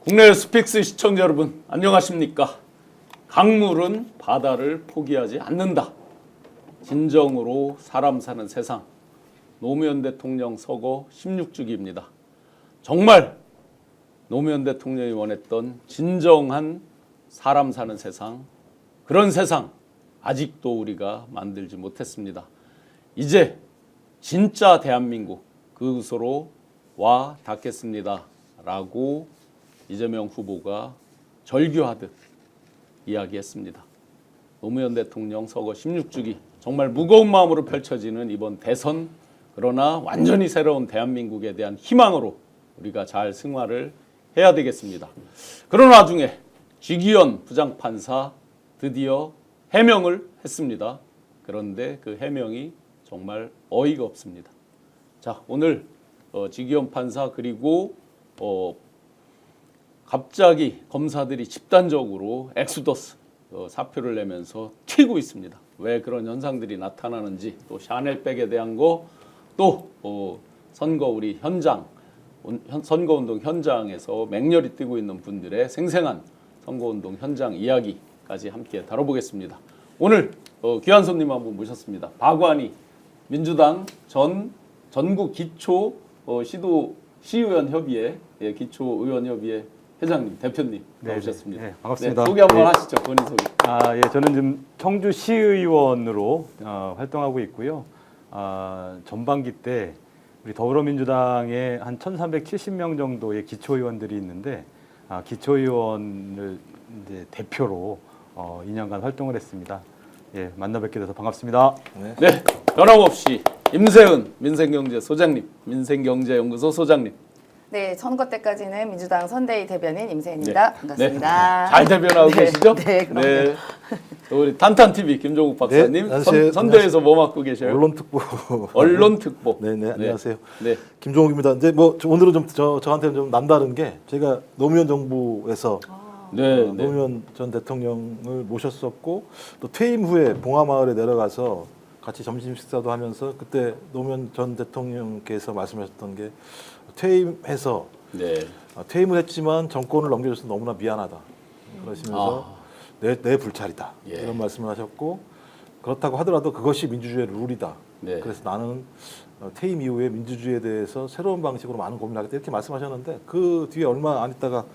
국내 스픽스 시청자 여러분 안녕하십니까? 강물은 바다를 포기하지 않는다. 진정으로 사람 사는 세상. 노무현 대통령 서거 16주기입니다. 정말 노무현 대통령이 원했던 진정한 사람 사는 세상, 그런 세상 아직도 우리가 만들지 못했습니다. 이제 진짜 대한민국 그곳으로 와 닿겠습니다 라고 이재명 후보가 절규하듯 이야기했습니다. 노무현 대통령 서거 16주기 정말 무거운 마음으로 펼쳐지는 이번 대선, 그러나 완전히 새로운 대한민국에 대한 희망으로 우리가 잘 승화를 해야 되겠습니다. 그런 와중에 쥐기현 부장판사 드디어 해명을 했습니다. 그런데 그 해명이 정말 어이가 없습니다. 자, 오늘 쥐기현 판사 그리고 갑자기 검사들이 집단적으로 엑소더스 사표를 내면서 튀고 있습니다. 왜 그런 현상들이 나타나는지, 또 샤넬백에 대한 거, 또 선거 우리 현장, 선거운동 현장에서 맹렬히 뛰고 있는 분들의 생생한 선거운동 현장 이야기까지 함께 다뤄보겠습니다. 오늘 귀한 손님 한 분 모셨습니다. 박완희 민주당 전국 기초 시의원협의회 기초의원협의회 회장님, 대표님 나오셨습니다. 네, 반갑습니다. 네, 소개 한번 하시죠. 본인 소개. 저는 지금 청주 시의원으로 활동하고 있고요. 전반기 때 우리 더불어민주당에 한 1,370명 정도의 기초의원들이 있는데 기초의원을 이제 대표로 2년간 활동을 했습니다. 예, 만나 뵙게 돼서 반갑습니다. 네, 변함없이 임세은 민생경제소장님, 민생경제연구소 소장님. 네, 선거 때까지는 민주당 선대위 대변인 임세은입니다. 네. 반갑습니다. 네. 잘 대변하고 계시죠? 네, 그럼요. 네. 우리 탄탄TV 김종국 박사님, 네, 선대에서 뭐 맡고 계셔요? 언론특보. 언론특보. 네네, 안녕하세요. 네. 김종욱입니다. 이제 뭐 오늘은 좀 저한테는 좀 남다른 게, 제가 노무현 정부에서 노무현 전 대통령을 모셨었고, 또 퇴임 후에 봉화마을에 내려가서 같이 점심 식사도 하면서, 그때 노무현 전 대통령께서 말씀하셨던 게, 퇴임해서 퇴임을 했지만 정권을 넘겨줘서 너무나 미안하다 그러시면서 내 불찰이다 이런 말씀을 하셨고, 그렇다고 하더라도 그것이 민주주의의 룰이다. 그래서 나는 퇴임 이후에 민주주의에 대해서 새로운 방식으로 많은 고민을 하겠다 이렇게 말씀하셨는데, 그 뒤에 얼마 안 있다가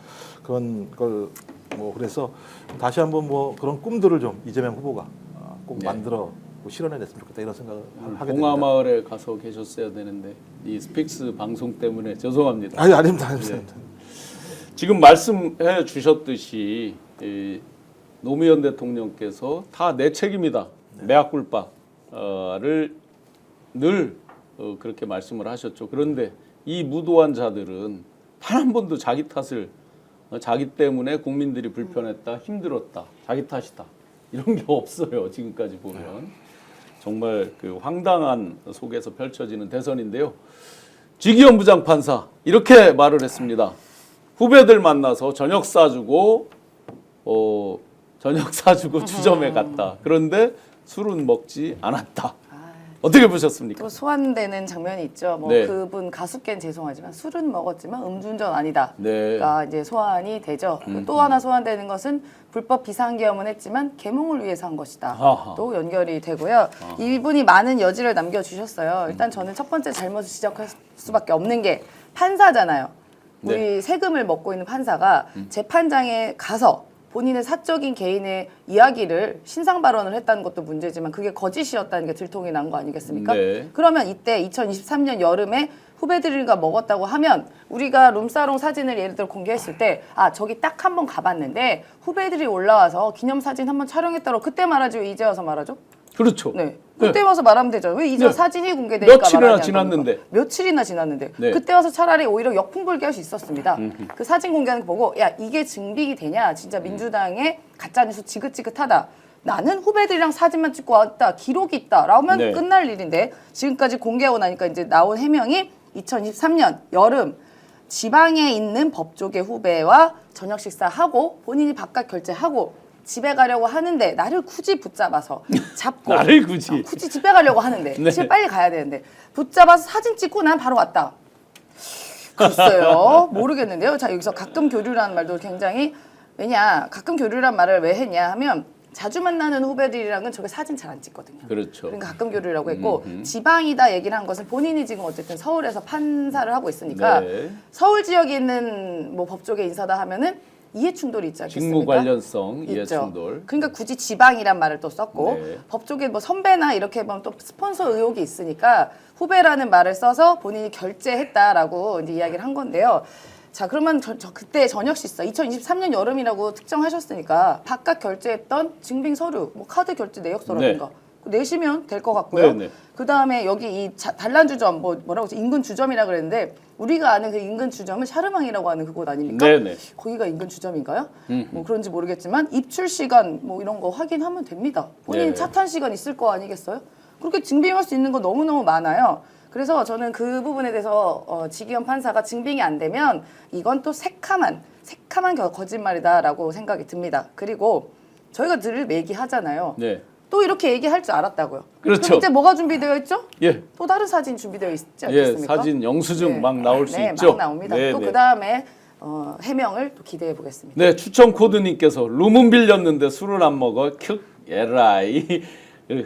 그런 걸 그래서 다시 한번 그런 꿈들을 좀 이재명 후보가 꼭 만들어 실현해냈으면 좋겠다 이런 생각을 하게 됩니다. 봉화마을에 가서 계셨어야 되는데 이 스픽스 방송 때문에 죄송합니다. 아닙니다. 지금 말씀해 주셨듯이 노무현 대통령께서 다 내 책임이다, 메아culpa를 늘 그렇게 말씀을 하셨죠. 그런데 이 무도한 자들은 단 한 번도 자기 탓을, 자기 때문에 국민들이 불편했다, 힘들었다, 자기 탓이다 이런 게 없어요. 지금까지 보면. 정말 그 황당한 속에서 펼쳐지는 대선인데요. 쥐기현 부장판사 이렇게 말을 했습니다. 후배들 만나서 저녁 사주고 주점에 갔다. 그런데 술은 먹지 않았다. 어떻게 보셨습니까? 또 소환되는 장면이 있죠. 그분 가수께는 죄송하지만 술은 먹었지만 음주운전 아니다. 가 이제 소환이 되죠. 또 하나 소환되는 것은 불법 비상계엄은 했지만 계몽을 위해서 한 것이다. 또 연결이 되고요. 이분이 많은 여지를 남겨주셨어요. 일단 저는 첫 번째 잘못을 지적할 수밖에 없는 게 판사잖아요. 우리 세금을 먹고 있는 판사가 재판장에 가서 본인의 사적인 개인의 이야기를 신상 발언을 했다는 것도 문제지만 그게 거짓이었다는 게 들통이 난 거 아니겠습니까? 그러면 이때 2023년 여름에 후배들과 먹었다고 하면 우리가 룸사롱 사진을 예를 들어 공개했을 때 저기 딱 한 번 가봤는데 후배들이 올라와서 기념사진 한번 촬영했다고 그때 말하지 왜 이제 와서 말하죠? 그렇죠. 네. 그때 와서 말하면 되죠. 왜 이제 사진이 공개되니까 며칠이나 지났는데. 며칠이나 지났는데. 그때 와서 차라리 오히려 역풍불게 할 수 있었습니다. 그 사진 공개하는 거 보고 이게 증빙이 되냐. 진짜 민주당의 가짜뉴스 지긋지긋하다. 나는 후배들이랑 사진만 찍고 왔다. 기록이 있다. 라면 끝날 일인데 지금까지 공개하고 나니까 이제 나온 해명이 2023년 여름 지방에 있는 법조계 후배와 저녁 식사하고 본인이 바깥 결제하고 집에 가려고 하는데 나를 굳이 붙잡아서 잡고 나를 굳이 집에 가려고 하는데 집에 빨리 가야 되는데 붙잡아서 사진 찍고 난 바로 왔다. 글쎄요. 모르겠는데요. 자, 여기서 가끔 교류라는 말도 굉장히 왜냐 가끔 교류란 말을 왜 했냐 하면 자주 만나는 후배들이랑은 저게 사진 잘 안 찍거든요. 그렇죠. 그러니까 가끔 교류라고 했고 지방이다 얘기를 한 것은 본인이 지금 어쨌든 서울에서 판사를 하고 있으니까 네. 서울 지역에 있는 뭐 법조계 인사다 하면은 이해 충돌이 있지 않겠습니까? 직무 관련성 이해 있죠. 충돌. 그러니까 굳이 지방이란 말을 또 썼고 네. 법조계 뭐 선배나 이렇게 보면 또 스폰서 의혹이 있으니까 후배라는 말을 써서 본인이 결제했다라고 이제 이야기를 한 건데요. 자, 그러면 저 그때 저녁 시사 2023년 여름이라고 특정하셨으니까 바깥 결제했던 증빙 서류, 뭐 카드 결제 내역서라든가 내시면 될 것 같고요. 네, 네. 그 다음에 여기 이 단란 주점 뭐라고 하지 인근 주점이라 그랬는데 우리가 아는 그 인근 주점은 샤르망이라고 하는 그곳 아닙니까? 네, 네. 거기가 인근 주점인가요? 뭐 그런지 모르겠지만 입출 시간 뭐 이런 거 확인하면 됩니다. 본인 네. 차 탄 시간 있을 거 아니겠어요? 그렇게 증빙할 수 있는 거 너무너무 많아요. 그래서 저는 그 부분에 대해서 지기현 판사가 증빙이 안 되면 이건 또 새카만 거짓말이다라고 생각이 듭니다. 그리고 저희가 늘 얘기하잖아요. 네. 또 이렇게 얘기할 줄 알았다고요. 그렇죠. 그럼 이제 뭐가 준비되어 있죠? 예. 또 다른 사진 준비되어 있지 예, 않겠습니까? 사진 영수증 네. 막 나올 수 네, 있죠. 막 나옵니다. 네, 또 네. 그 다음에 해명을 또 기대해 보겠습니다. 네, 추천 코드님께서 룸은 빌렸는데 술을 안 먹어. 큐 에라이.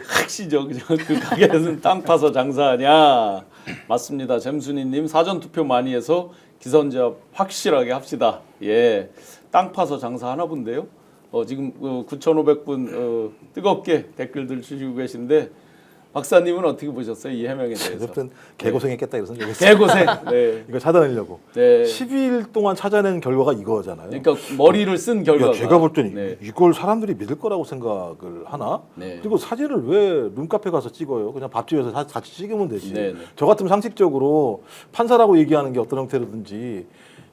학시죠. 그 가게에서는 땅 파서 장사하냐. 맞습니다. 잼순이님 사전 투표 많이 해서 기선제압 확실하게 합시다. 예, 땅 파서 장사하나 본데요. 지금 9,500분 뜨겁게 댓글들 주시고 계신데 박사님은 어떻게 보셨어요? 이 해명에 대해서? 어쨌든 개고생했겠다 이런 생각이 했어요. 개고생. 네. 이거 찾아내려고. 네. 12일 동안 찾아낸 결과가 이거잖아요. 그러니까 머리를 쓴 결과가. 야, 제가 볼 때는 네. 이걸 사람들이 믿을 거라고 생각을 하나? 네. 그리고 사진을 왜 룸카페 가서 찍어요? 그냥 밥집에서 같이 찍으면 되지. 네, 네. 저 같으면 상식적으로 판사라고 얘기하는 게 어떤 형태로든지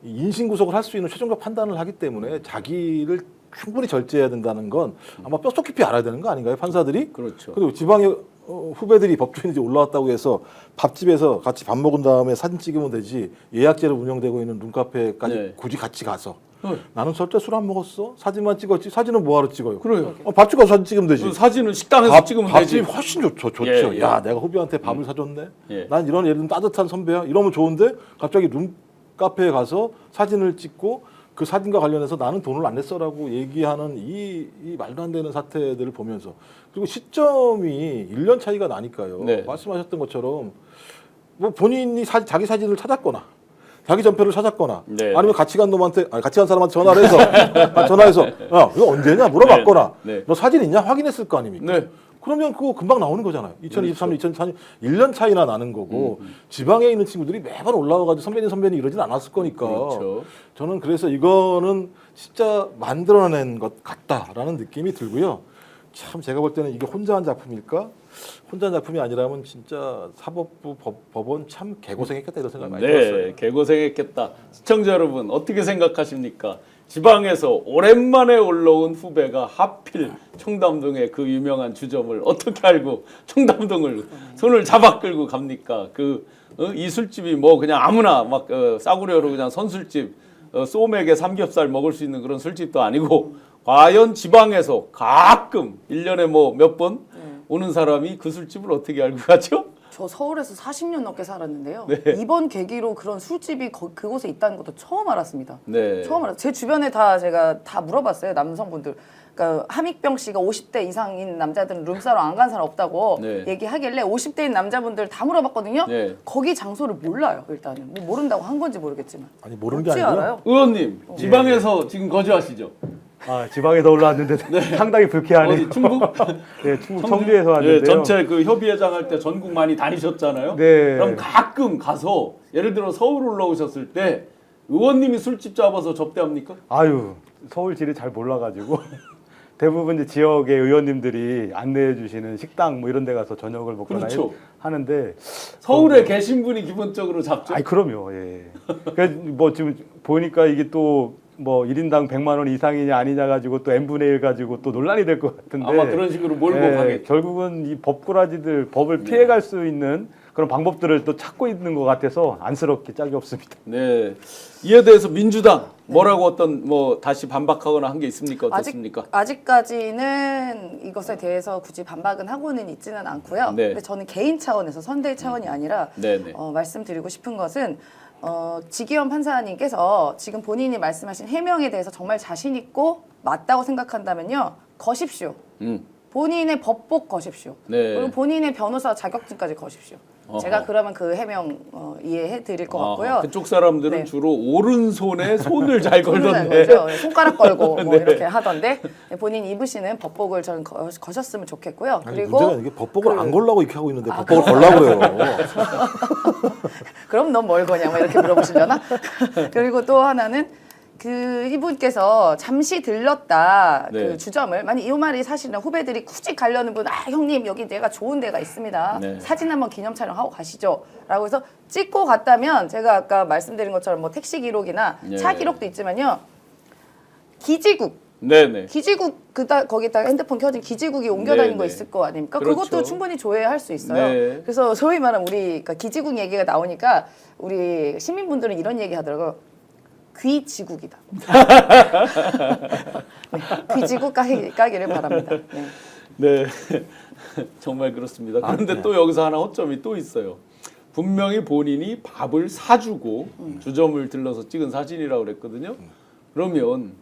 인신구속을 할 수 있는 최종적 판단을 하기 때문에 자기를 충분히 절제해야 된다는 건 아마 뼛속 깊이 알아야 되는 거 아닌가요? 판사들이? 그렇죠. 그리고 지방의 후배들이 법조인이 올라왔다고 해서 밥집에서 같이 밥 먹은 다음에 사진 찍으면 되지 예약제로 운영되고 있는 룸카페까지 네. 굳이 같이 가서 네. 나는 절대 술 안 먹었어. 사진만 찍었지. 사진은 뭐하러 찍어요? 그래요. 밥집 가서 사진 찍으면 되지. 그 사진은 식당에서 찍으면 되지. 밥집이 훨씬 좋죠. 예, 예. 야, 내가 후배한테 밥을 사줬네. 예. 난 이런 예를 들면 따뜻한 선배야. 이러면 좋은데 갑자기 룸카페에 가서 사진을 찍고 그 사진과 관련해서 나는 돈을 안 냈어라고 얘기하는 이 말도 안 되는 사태들을 보면서 그리고 시점이 1년 차이가 나니까요. 네. 말씀하셨던 것처럼 뭐 본인이 자기 사진을 찾았거나 자기 전표를 찾았거나 네. 아니면 같이 간 놈한테 같이 간 사람한테 전화를 해서 야 이거 언제냐 물어봤거나 네. 네. 너 사진 있냐 확인했을 거 아닙니까? 네. 그러면 그거 금방 나오는 거잖아요. 2023년, 2024년 1년 차이나 나는 거고 지방에 있는 친구들이 매번 올라와가지고 선배님 이러진 않았을 거니까 그렇죠. 저는 그래서 이거는 진짜 만들어낸 것 같다라는 느낌이 들고요. 참 제가 볼 때는 이게 혼자 한 작품일까? 혼자 한 작품이 아니라면 진짜 사법부 법원 참 개고생했겠다 이런 생각 많이 들었어요. 네, 개고생했겠다. 시청자 여러분 어떻게 생각하십니까? 지방에서 오랜만에 올라온 후배가 하필 청담동의 그 유명한 주점을 어떻게 알고 청담동을 손을 잡아 끌고 갑니까? 이 술집이 뭐 그냥 아무나 막 싸구려로 그냥 선술집 소맥에 삼겹살 먹을 수 있는 그런 술집도 아니고 과연 지방에서 가끔 1년에 뭐 몇 번 오는 사람이 그 술집을 어떻게 알고 가죠? 저 서울에서 40년 넘게 살았는데요. 네. 이번 계기로 그런 술집이 그곳에 있다는 것도 처음 알았습니다. 네. 처음 알았어요. 제 주변에 제가 다 물어봤어요. 남성분들. 그러니까 함익병 씨가 50대 이상인 남자들은 룸사롱 안 간 사람 없다고 네. 얘기하길래 50대인 남자분들 다 물어봤거든요. 네. 거기 장소를 몰라요. 일단은 뭐 모른다고 한 건지 모르겠지만. 아니 모르는 게 어찌 아니고요. 알아요? 의원님 지방에서 지금 거주하시죠? 지방에서 올라왔는데 상당히 불쾌하네요. 어디 충북? 네, 충북 청주에서 왔는데요. 예, 전체 그 협의회장 할 때 전국 많이 다니셨잖아요. 네. 그럼 가끔 가서 예를 들어 서울 올라오셨을 때 의원님이 술집 잡아서 접대합니까? 아유, 서울지를 잘 몰라가지고 대부분 이제 지역의 의원님들이 안내해 주시는 식당 뭐 이런 데 가서 저녁을 먹거나 그렇죠. 하는데 서울에 계신 분이 기본적으로 잡죠. 아이 그럼요. 예. 그래서 뭐 지금 보니까 이게 또 뭐 1인당 100만 원 이상이냐 아니냐 가지고 또 n분의 1 가지고 또 논란이 될 것 같은데 아마 그런 식으로 몰고 가겠죠. 결국은 이 법꾸라지들 법을 피해갈 수 있는 그런 방법들을 또 찾고 있는 것 같아서 안쓰럽게 짝이 없습니다. 네. 이에 대해서 민주당 뭐라고 어떤 뭐 다시 반박하거나 한 게 있습니까? 어떻습니까? 아직까지는 이것에 대해서 굳이 반박은 하고는 있지는 않고요. 네. 근데 저는 개인 차원에서 선대위 차원이 아니라 네네. 말씀드리고 싶은 것은 지기현 판사님께서 지금 본인이 말씀하신 해명에 대해서 정말 자신 있고 맞다고 생각한다면요, 거십시오. 본인의 법복 거십시오. 네. 그리고 본인의 변호사 자격증까지 거십시오. 제가 그러면 그 해명 이해해 드릴 것 같고요. 그쪽 사람들은 네. 주로 오른손에 손을 잘 손을 잘 걸던데. 걸죠. 네, 손가락 걸고 뭐 네. 이렇게 하던데, 네, 본인 입으시는 법복을 저는 거셨으면 좋겠고요. 아니, 그리고 문제가 이게 법복을 안 걸라고 이렇게 하고 있는데 아, 법복을 걸라고 그래요. 그럼 넌 뭘 거냐, 뭐 이렇게 물어보시려나? 그리고 또 하나는 그 이분께서 잠시 들렀다 네. 그 주점을, 만약 이 말이 사실은 후배들이 굳이 가려는 분, 아 형님 여기 내가 좋은 데가 있습니다. 네. 사진 한번 기념 촬영하고 가시죠.라고 해서 찍고 갔다면, 제가 아까 말씀드린 것처럼 뭐 택시 기록이나 네. 차 기록도 있지만요, 기지국. 네네. 기지국 거기다 핸드폰 켜진 기지국이 옮겨 다니는 거 네네. 있을 거 아닙니까? 그렇죠. 그것도 충분히 조회할 수 있어요. 네. 그래서 소위 말하는 우리 그러니까 기지국 얘기가 나오니까 우리 시민분들은 이런 얘기 하더라고요. 귀지국이다. 네, 귀지국 까기를 바랍니다. 네. 네. 정말 그렇습니다. 그런데 또 여기서 하나 허점이 또 있어요. 분명히 본인이 밥을 사주고 주점을 들러서 찍은 사진이라고 그랬거든요. 그러면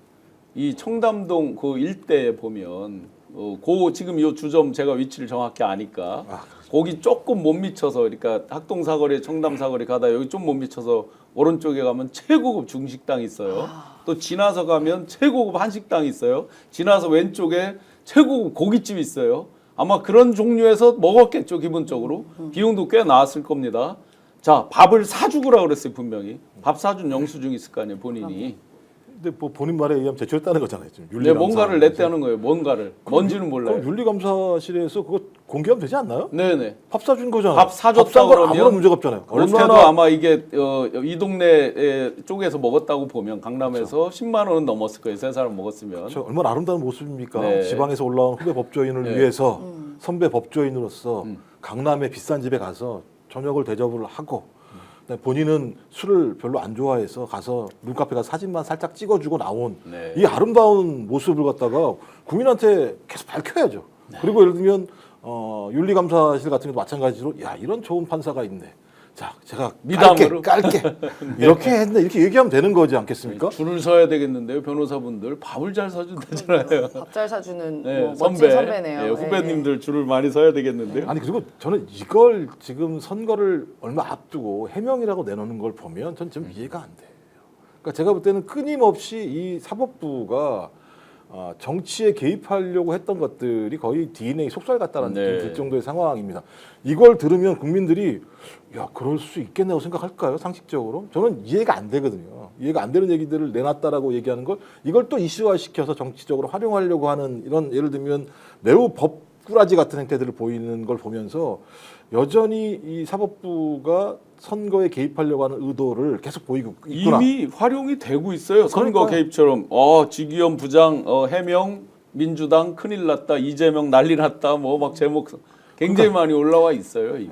이 청담동 그 일대에 보면 그 지금 이 주점 제가 위치를 정확히 아니까 거기 조금 못 미쳐서, 그러니까 학동사거리 청담사거리 가다 여기 좀 못 미쳐서 오른쪽에 가면 최고급 중식당이 있어요. 또 지나서 가면 최고급 한식당이 있어요. 지나서 왼쪽에 최고급 고깃집이 있어요. 아마 그런 종류에서 먹었겠죠, 기본적으로. 비용도 꽤 나왔을 겁니다. 자, 밥을 사주고라 그랬어요, 분명히. 밥 사준 영수증이 있을 거 아니에요, 본인이. 근데 뭐 본인 말에 의하면 제출했다는 거잖아요. 지금 네, 뭔가를 냈다는 거예요. 뭔가를. 뭔지는 몰라요. 그럼 윤리감사실에서 그거 공개하면 되지 않나요? 네네. 밥 사준 거잖아요. 밥 사줬다 밥 산 거 그러면 아무런 문제가 없잖아요. 그렇게도 얼마나 아마 이게 이 동네 쪽에서 먹었다고 보면 강남에서 10만 원은 넘었을 거예요. 세 사람 먹었으면. 저 얼마나 아름다운 모습입니까? 네. 지방에서 올라온 후배 법조인을 네. 위해서 선배 법조인으로서 강남의 비싼 집에 가서 저녁을 대접을 하고, 본인은 술을 별로 안 좋아해서 가서 룸카페 가서 사진만 살짝 찍어주고 나온 네. 이 아름다운 모습을 갖다가 국민한테 계속 밝혀야죠. 그리고 예를 들면 윤리감사실 같은 경우도 마찬가지로, 야, 이런 좋은 판사가 있네. 자, 제가 미담으로? 깔게 이렇게 했네, 이렇게 얘기하면 되는 거지 않겠습니까? 줄을 서야 되겠는데요, 변호사분들. 밥을 잘 사준다잖아요. 밥 잘 사주는 네, 뭐 멋진 선배네요. 네, 후배님들 줄을 많이 서야 되겠는데요. 아니, 그리고 저는 이걸 지금 선거를 얼마 앞두고 해명이라고 내놓는 걸 보면 전 좀 이해가 안 돼요. 그러니까 제가 볼 때는 끊임없이 이 사법부가 정치에 개입하려고 했던 것들이 거의 DNA 속살 같다는 네. 느낌이 들 정도의 상황입니다. 이걸 들으면 국민들이, 야, 그럴 수 있겠네요 생각할까요? 상식적으로? 저는 이해가 안 되거든요. 이해가 안 되는 얘기들을 내놨다라고 얘기하는 걸, 이걸 또 이슈화시켜서 정치적으로 활용하려고 하는, 이런 예를 들면 매우 법꾸라지 같은 행태들을 보이는 걸 보면서 여전히 이 사법부가 선거에 개입하려고 하는 의도를 계속 보이고 있구나. 이미 활용이 되고 있어요. 선거 그러니까요. 개입처럼. 지기현 부장 해명 민주당 큰일 났다. 이재명 난리 났다. 뭐 막 제목 굉장히 많이 올라와 있어요, 이미.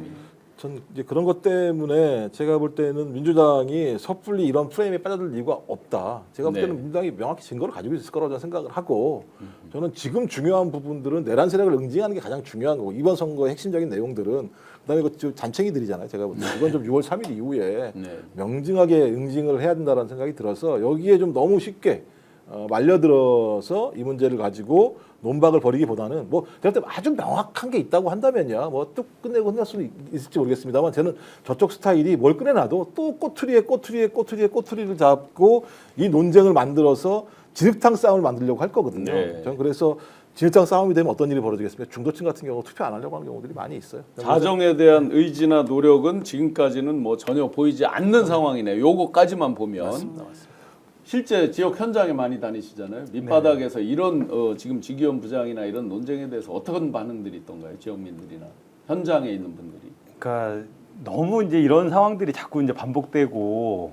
전 이제 그런 것 때문에 제가 볼 때는 민주당이 섣불리 이런 프레임에 빠져들 이유가 없다. 제가 볼 때는 네. 민주당이 명확히 증거를 가지고 있을 거라고 생각을 하고, 저는 지금 중요한 부분들은 내란 세력을 응징하는 게 가장 중요한 거고, 이번 선거의 핵심적인 내용들은, 그다음에 그 잔챙이들이잖아요. 제가 볼 때 이건 좀 6월 3일 이후에 네. 명징하게 응징을 해야 된다는 생각이 들어서, 여기에 좀 너무 쉽게 말려들어서 이 문제를 가지고 논박을 벌이기보다는, 뭐 제가 볼 때 아주 명확한 게 있다고 한다면야 뭐 뚝 끝내고 끝날 수는 있을지 모르겠습니다만, 저는 저쪽 스타일이 뭘 꺼내놔도 또 꼬투리를 잡고 이 논쟁을 만들어서 진흙탕 싸움을 만들려고 할 거거든요. 네. 저는 그래서 진흙탕 싸움이 되면 어떤 일이 벌어지겠습니까? 중도층 같은 경우 투표 안 하려고 하는 경우들이 많이 있어요. 자정에 대한 의지나 노력은 지금까지는 뭐 전혀 보이지 않는 상황이네요. 요거까지만 보면. 맞습니다. 실제 지역 현장에 많이 다니시잖아요. 밑바닥에서 이런 지금 지기현 부장이나 이런 논쟁에 대해서 어떤 반응들이 있던가요? 지역민들이나 현장에 있는 분들이. 그러니까 너무 이제 이런 상황들이 자꾸 이제 반복되고,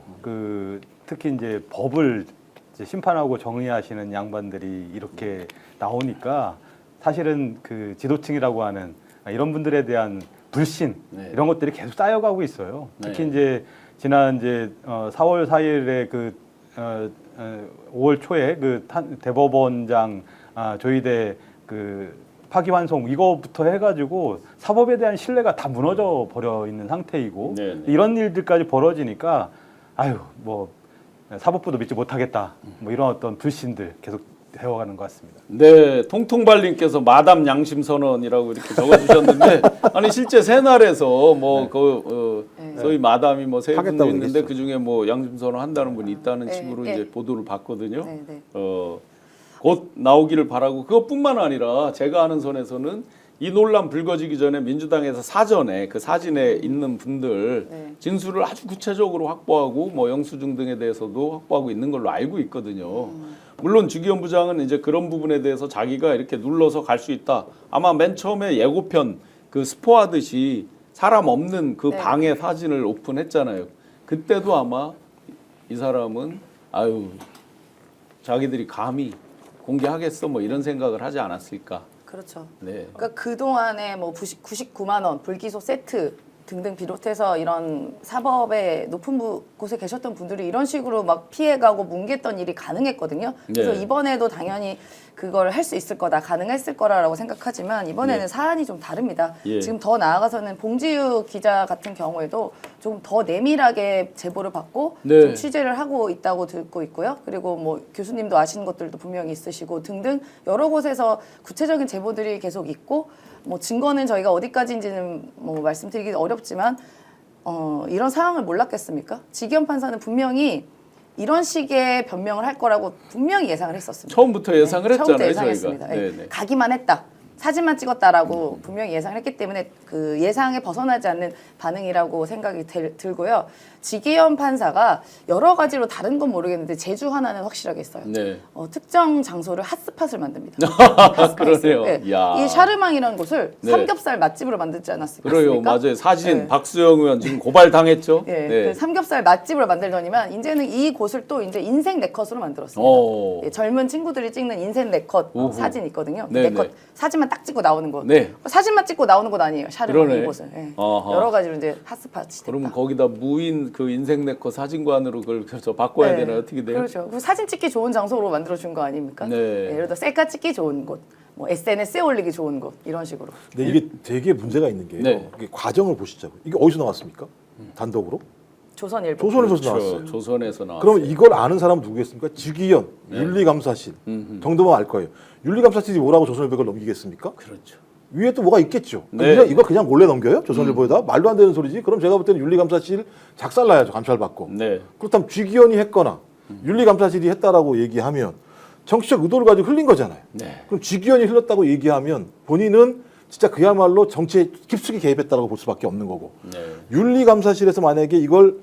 특히 이제 법을 이제 심판하고 정의하시는 양반들이 이렇게 나오니까, 사실은 그 지도층이라고 하는 이런 분들에 대한 불신, 네. 이런 것들이 계속 쌓여가고 있어요. 특히 네. 이제 지난 이제 4월 4일에 5월 초에 대법원장 조희대 파기환송 이거부터 해가지고 사법에 대한 신뢰가 다 무너져 버려 있는 상태이고, 네, 네. 이런 일들까지 벌어지니까 아유 뭐 사법부도 믿지 못하겠다 뭐 이런 어떤 불신들 계속 해와가는 것 같습니다. 네, 통통발님께서 마담 양심 선언이라고 이렇게 적어주셨는데 아니 실제 새날에서 뭐 소위 마담이 뭐 세 분도 있는데 그 중에 뭐 양심 선언 한다는 분이 있다는 식으로 이제 보도를 봤거든요. 곧 나오기를 바라고 그것뿐만 아니라 제가 아는 선에서는 이 논란 불거지기 전에 민주당에서 사전에 그 사진에 있는 분들 진술을 아주 구체적으로 확보하고 뭐 영수증 등에 대해서도 확보하고 있는 걸로 알고 있거든요. 물론 주기현 부장은 이제 그런 부분에 대해서 자기가 이렇게 눌러서 갈 수 있다. 아마 맨 처음에 예고편 그 스포하듯이 사람 없는 그 방의 사진을 오픈했잖아요. 그때도 아마 이 사람은 아유 자기들이 감히 공개하겠어 뭐 이런 생각을 하지 않았을까. 그렇죠. 네. 그러니까 그 동안에 뭐 99만 원 불기소 세트 등등 비롯해서 이런 사법의 높은 곳에 계셨던 분들이 이런 식으로 막 피해가고 뭉갰던 일이 가능했거든요. 그래서 이번에도 당연히 그걸 할 수 있을 거다, 가능했을 거라고 생각하지만 이번에는 사안이 좀 다릅니다. 지금 더 나아가서는 봉지유 기자 같은 경우에도 좀 더 내밀하게 제보를 받고 좀 취재를 하고 있다고 듣고 있고요. 그리고 뭐 교수님도 아시는 것들도 분명히 있으시고 등등 여러 곳에서 구체적인 제보들이 계속 있고 뭐 증거는 저희가 어디까지인지는 뭐 말씀드리기 어렵지만 이런 상황을 몰랐겠습니까? 지기현 판사는 분명히 이런 식의 변명을 할 거라고 분명히 예상을 했었습니다. 처음부터 예상을 했잖아요. 처음부터 예상했습니다. 저희가. 가기만 했다. 사진만 찍었다라고 분명히 예상을 했기 때문에 그 예상에 벗어나지 않는 반응이라고 생각이 들고요. 지기현 판사가 여러 가지로 다른 건 모르겠는데 제주 하나는 확실하게 있어요. 특정 장소를 핫스팟을 만듭니다. 그러네요. 이 샤르망이라는 곳을 삼겹살 맛집으로 만들지 않았습니까? 그래요. 맞아요. 사진 박수영 의원 지금 고발당했죠. 그 삼겹살 맛집으로 만들더니만 이제는 이 곳을 또 이제 인생 네컷으로 만들었습니다. 젊은 친구들이 찍는 인생 네컷 사진 있거든요. 네컷 사진만 딱 찍고 나오는 곳. 사진만 찍고 나오는 곳 아니에요. 샤르망 이곳은. 여러 가지로 이제 핫스팟이 됐다. 그러면 거기다 무인 그 인생 네컷 사진관으로 그걸 바꿔야 되나 어떻게 돼요? 그렇죠. 그 사진 찍기 좋은 장소로 만들어 준 거 아닙니까? 예를 들어 셀카 찍기 좋은 곳, 뭐 SNS에 올리기 좋은 곳 이런 식으로. 근데 이게 되게 문제가 있는 게요. 이게 과정을 보시자고요. 이게 어디서 나왔습니까? 단독으로? 조선일보. 조선에서 나왔어요. 조선에서 나왔어요. 그럼 이걸 아는 사람은 누구겠습니까? 지기현, 윤리감사실 정도만 알 거예요. 윤리감사실이 뭐라고 조선일보를 넘기겠습니까? 그렇죠. 위에 또 뭐가 있겠죠. 이거 그냥 몰래 넘겨요? 조선일보에다? 말도 안 되는 소리지. 그럼 제가 볼 때는 윤리감사실 작살나야죠. 감찰받고. 그렇다면 지기현이 했거나 윤리감사실이 했다라고 얘기하면 정치적 의도를 가지고 흘린 거잖아요. 그럼 지기현이 흘렸다고 얘기하면 본인은 진짜 그야말로 정치에 깊숙이 개입했다고 볼 수밖에 없는 거고. 윤리감사실에서 만약에 이걸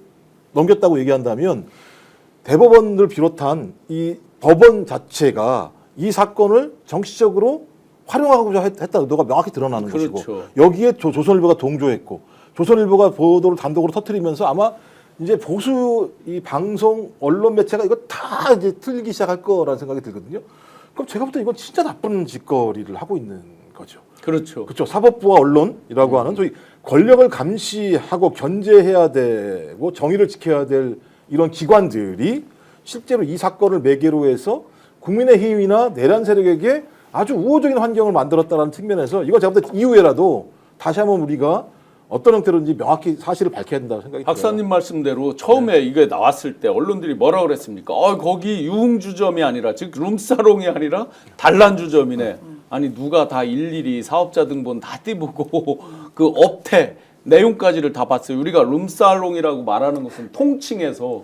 넘겼다고 얘기한다면 대법원을 비롯한 이 법원 자체가 이 사건을 정치적으로 활용하고자 했다는 의도가 명확히 드러나는 것이고 여기에 조선일보가 동조했고 조선일보가 보도를 단독으로 터뜨리면서 아마 이제 보수 이 방송 언론 매체가 이거 다 이제 틀기 시작할 거라는 생각이 들거든요. 그럼 제가 볼 때 이건 진짜 나쁜 짓거리를 하고 있는 거죠. 그렇죠. 사법부와 언론이라고 하는 소위 권력을 감시하고 견제해야 되고 정의를 지켜야 될 이런 기관들이 실제로 이 사건을 매개로 해서 국민의힘이나 내란 세력에게 아주 우호적인 환경을 만들었다는 측면에서 이거 제가 볼 때 이후에라도 다시 한번 우리가 어떤 형태로든지 명확히 사실을 밝혀야 된다고 생각이 들어요. 박사님 말씀대로 처음에 이게 나왔을 때 언론들이 뭐라 그랬습니까? 거기 유흥주점이 아니라 즉 룸사롱이 아니라 단란주점이네. 아니 누가 다 일일이 사업자 등본 다 띄보고 그 업태 내용까지를 다 봤어요. 우리가 룸사롱이라고 말하는 것은 통칭해서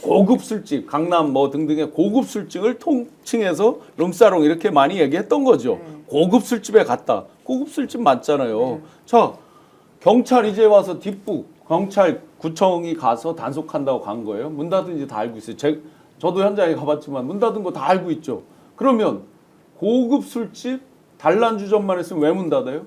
고급 술집, 강남 뭐 등등의 고급 술집을 통칭해서 룸사롱 이렇게 많이 얘기했던 거죠. 고급 술집에 갔다. 고급 술집 맞잖아요. 자, 경찰 이제 와서 뒷북, 경찰구청이 가서 단속한다고 간 거예요. 문 닫은지 다 알고 있어요. 저도 현장에 가봤지만 문 닫은 거 다 알고 있죠. 그러면 고급 술집, 단란주점만 했으면 왜 문 닫아요?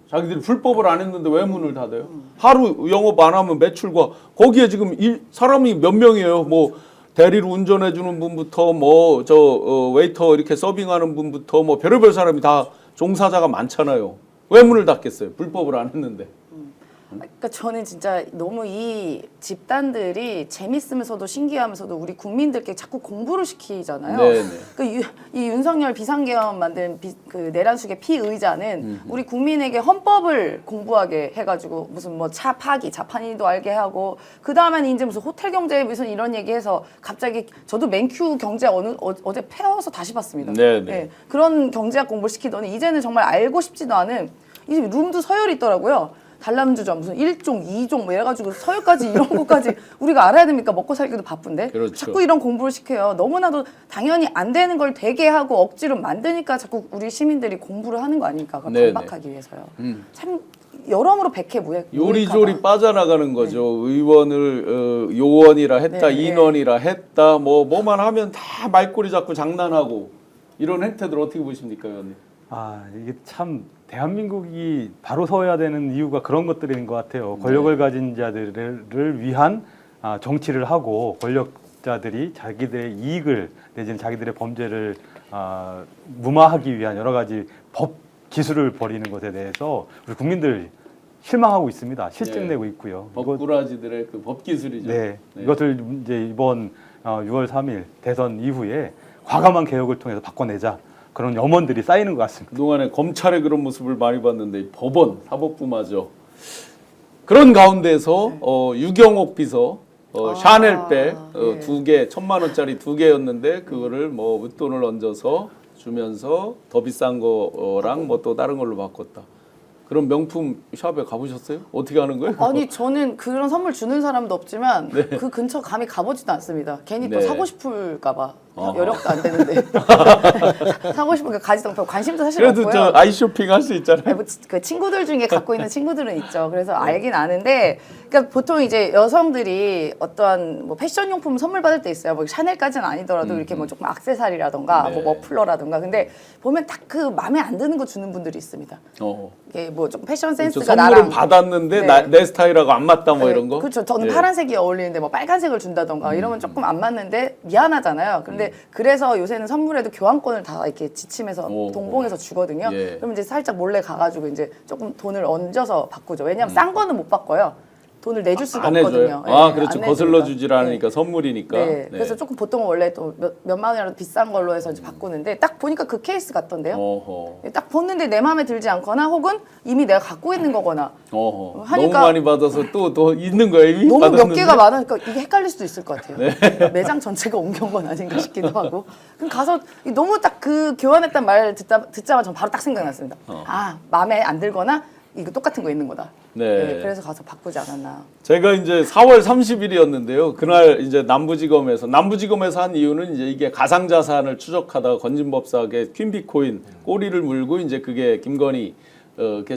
자기들이 불법을 안 했는데 왜 문을 닫아요? 하루 영업 안 하면 매출과 거기에 지금 사람이 몇 명이에요? 뭐 대리로 운전해 주는 분부터 뭐 웨이터 이렇게 서빙하는 분부터 뭐 별의별 사람이 다 종사자가 많잖아요. 왜 문을 닫겠어요? 불법을 안 했는데. 그러니까 저는 진짜 너무 이 집단들이 재밌으면서도 신기하면서도 우리 국민들께 자꾸 공부를 시키잖아요. 네네. 이 윤석열 비상계엄 만든 그 내란숙의 피의자는 우리 국민에게 헌법을 공부하게 해가지고 무슨 뭐 차 파기, 자판이도 알게 하고 그 다음에는 이제 무슨 호텔 경제 무슨 이런 얘기해서 갑자기 저도 맨큐 경제 어제 패워서 다시 봤습니다. 네네. 네, 그런 경제학 공부를 시키더니 이제는 정말 알고 싶지도 않은 이 룸도 서열이 있더라고요. 단람주점 무슨 1종, 2종 뭐 이래가지고 서열까지 이런 것까지 우리가 알아야 됩니까? 먹고 살기도 바쁜데 그렇죠. 자꾸 이런 공부를 시켜요. 너무나도 당연히 안 되는 걸 되게 하고 억지로 만드니까 자꾸 우리 시민들이 공부를 하는 거 아닙니까? 그걸 네네. 반박하기 위해서요. 참 여러모로 백해무익. 요리조리 빠져나가는 거죠. 의원을 요원이라 했다, 네, 인원이라 했다, 뭐만 하면 다 말꼬리 잡고 장난하고 이런 행태들 어떻게 보십니까, 의원님? 아, 이게 참 대한민국이 바로 서야 되는 이유가 그런 것들인 것 같아요. 권력을 가진 자들을 위한 정치를 하고 권력자들이 자기들의 이익을 내지는 자기들의 범죄를 무마하기 위한 여러 가지 법 기술을 벌이는 것에 대해서 우리 국민들 실망하고 있습니다. 실증내고 있고요. 법꾸라지들의 그 법 기술이죠. 네, 이것을 이제 이번 6월 3일 대선 이후에 과감한 개혁을 통해서 바꿔내자. 그런 염원들이 쌓이는 것 같습니다. 그동안에 검찰의 그런 모습을 많이 봤는데 법원, 사법부마저 그런 가운데서 유경옥 비서 샤넬백 네. 2개 1,000만 원짜리 2개였는데 그거를 뭐 웃돈을 얹어서 주면서 더 비싼 거랑 뭐 또 다른 걸로 바꿨다. 그런 명품 샵에 가보셨어요? 어떻게 하는 거예요? 아니 저는 그런 선물 주는 사람도 없지만 그 근처 감히 가보지도 않습니다. 괜히 또 네. 사고 싶을까 봐. 여력도 안 되는데 사고 싶으니까 가지도 않고 관심도 사실 그래도 없고요. 저 아이쇼핑 할 수 있잖아요. 아니, 그 친구들 중에 갖고 있는 친구들은 있죠. 그래서 알긴 아는데, 그러니까 보통 이제 여성들이 어떠한 뭐 패션용품 선물 받을 때 있어요. 뭐 샤넬까지는 아니더라도 이렇게 뭐 조금 액세서리라던가 네. 뭐 머플러라던가. 근데 보면 딱 그 마음에 안 드는 거 주는 분들이 있습니다. 이게 뭐 좀 패션 센스가 그렇죠. 선물은 나랑 받았는데 네. 내 스타일하고 안 맞다 뭐 네, 이런 거. 그렇죠. 저는 네. 파란색이 어울리는데 뭐 빨간색을 준다던가 이러면 조금 안 맞는데 미안하잖아요. 근데 그래서 요새는 선물에도 교환권을 다 이렇게 지침해서 오. 동봉해서 주거든요. 예. 그럼 이제 살짝 몰래 가가지고 이제 조금 돈을 얹어서 바꾸죠. 왜냐하면 싼 거는 못 바꿔요. 돈을 내줄 수가 안 없거든요. 해줘요? 네, 그렇죠. 안 거슬러 내주니까. 주질 않으니까 네. 선물이니까. 네. 네. 그래서 조금 보통은 원래 또 몇만 원이라도 비싼 걸로 해서 이제 바꾸는데 딱 보니까 그 케이스 같던데요. 어허. 딱 보는데 내 마음에 들지 않거나 혹은 이미 내가 갖고 있는 거거나 어허. 하니까 너무 많이 받아서 또 더 있는 거예요 이미? 너무 몇 받았는데? 개가 많으니까 이게 헷갈릴 수도 있을 것 같아요. 매장 전체가 옮겨온 건 아닌가 싶기도 하고. 그럼 가서 너무 딱 그 교환했단 말 듣자마자 전 바로 딱 생각났습니다. 아 마음에 안 들거나 이거 똑같은 거 있는 거다. 네. 그래서 가서 바꾸지 않았나. 제가 이제 4월 30일이었는데요. 그날 이제 남부지검에서 한 이유는 이제 이게 가상자산을 추적하다가 건진법사하게 퀸비코인 꼬리를 물고 이제 그게 김건희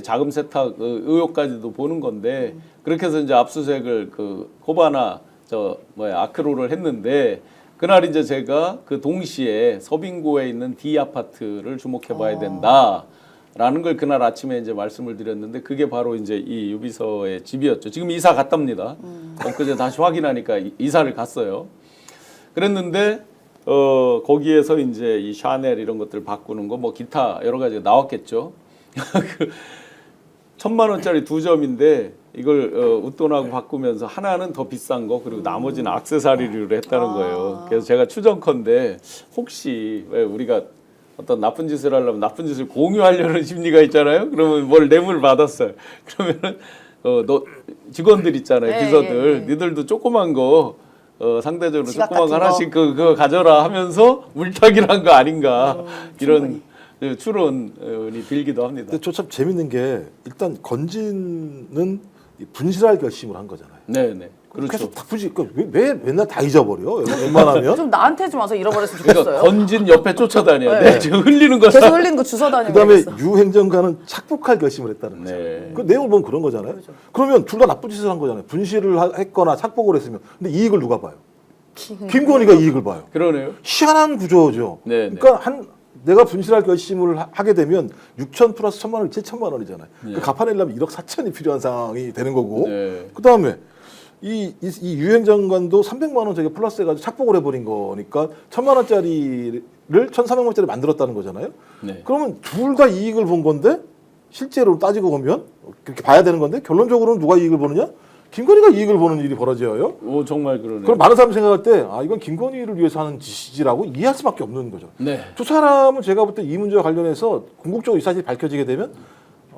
자금 세탁 의혹까지도 보는 건데 그렇게 해서 이제 압수수색을 그 코바나 아크로를 했는데 그날 이제 제가 그 동시에 서빙고에 있는 D 아파트를 주목해봐야 된다. 라는 걸 그날 아침에 이제 말씀을 드렸는데 그게 바로 이제 이 유비서의 집이었죠. 지금 이사 갔답니다. 엊그제 다시 확인하니까 이사를 갔어요. 그랬는데 거기에서 이제 이 샤넬 이런 것들 바꾸는 거 뭐 기타 여러 가지가 나왔겠죠. 그 1,000만 원짜리 2점인데 이걸 웃돈하고 바꾸면서 하나는 더 비싼 거 그리고 나머지는 액세서리로 했다는 거예요. 그래서 제가 추정컨대 혹시 왜 우리가 어떤 나쁜 짓을 하려면 나쁜 짓을 공유하려는 심리가 있잖아요. 그러면 뭘 뇌물 받았어요. 그러면은 너 직원들 있잖아요. 네, 비서들. 예. 니들도 조그만 거 상대적으로 지갑 조그만 거 같은 하나씩 그거 가져라 하면서 물타기를 한 거 아닌가 이런 추론이 들기도 합니다. 근데 저 참 재밌는 게 일단 건진은 분실할 결심을 한 거잖아요. 네네. 그렇죠. 계속 딱 분실. 왜 맨날 다 잊어버려? 웬만하면. 좀 나한테 좀 와서 잃어버렸으면 그러니까 좋겠어요. 건진 옆에 쫓아다녀요. 네. 네. 지금 흘리는 거 계속 흘리는 거 주워 다니고. 그다음에 그랬어. 유 행정관은 착복할 결심을 했다는 거죠. 네. 그 내용을 보면 그런 거잖아요. 그러면 둘 다 나쁜 짓을 한 거잖아요. 분실을 했거나 착복을 했으면. 근데 이익을 누가 봐요? 김건희가 이익을 봐요. 그러네요. 희한한 구조죠. 네, 그러니까 내가 분실할 결심을 하게 되면 6천 플러스 1,000만 원, 7천만 원이잖아요. 네. 그 갚아내려면 1억 4천이 필요한 상황이 되는 거고. 네. 그다음에 이 유행장관도 300만 원 저게 플러스 해가지고 착복을 해버린 거니까 1,000만 원짜리를 1,400만 원짜리 만들었다는 거잖아요. 네. 그러면 둘 다 이익을 본 건데 실제로 따지고 보면 그렇게 봐야 되는 건데 결론적으로는 누가 이익을 보느냐? 김건희가 이익을 보는 일이 벌어져요. 오, 정말 그러네요. 그럼 많은 사람이 생각할 때 이건 김건희를 위해서 하는 짓이라고 이해할 수밖에 없는 거죠. 네. 두 사람은 제가 볼 때 이 문제와 관련해서 궁극적으로 이 사실이 밝혀지게 되면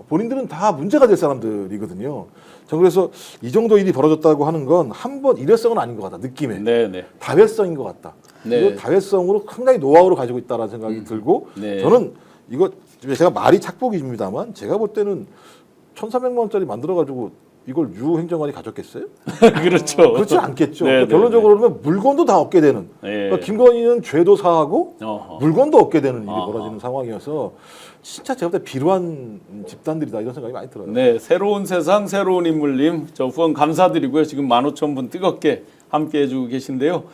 본인들은 다 문제가 될 사람들이거든요. 저는 그래서 이 정도 일이 벌어졌다고 하는 건 한 번 일회성은 아닌 것 같다. 느낌에. 네. 다회성인 것 같다. 네. 이거 다회성으로 상당히 노하우를 가지고 있다라는 생각이 들고 네. 저는 이거 제가 말이 착복입니다만 제가 볼 때는 1,300만 원짜리 만들어가지고 이걸 유행정관이 가졌겠어요? 그렇죠. 그렇지 않겠죠. 네, 그러니까 결론적으로 보면 물건도 다 얻게 되는. 네. 그러니까 김건희는 죄도 사하고 어허. 물건도 얻게 되는 일이 어허. 벌어지는 상황이어서 진짜 제가 볼 때 비루한 집단들이다 이런 생각이 많이 들어요. 네, 새로운 세상 새로운 인물님 저 후원 감사드리고요. 지금 15,000분 뜨겁게 함께해주고 계신데요.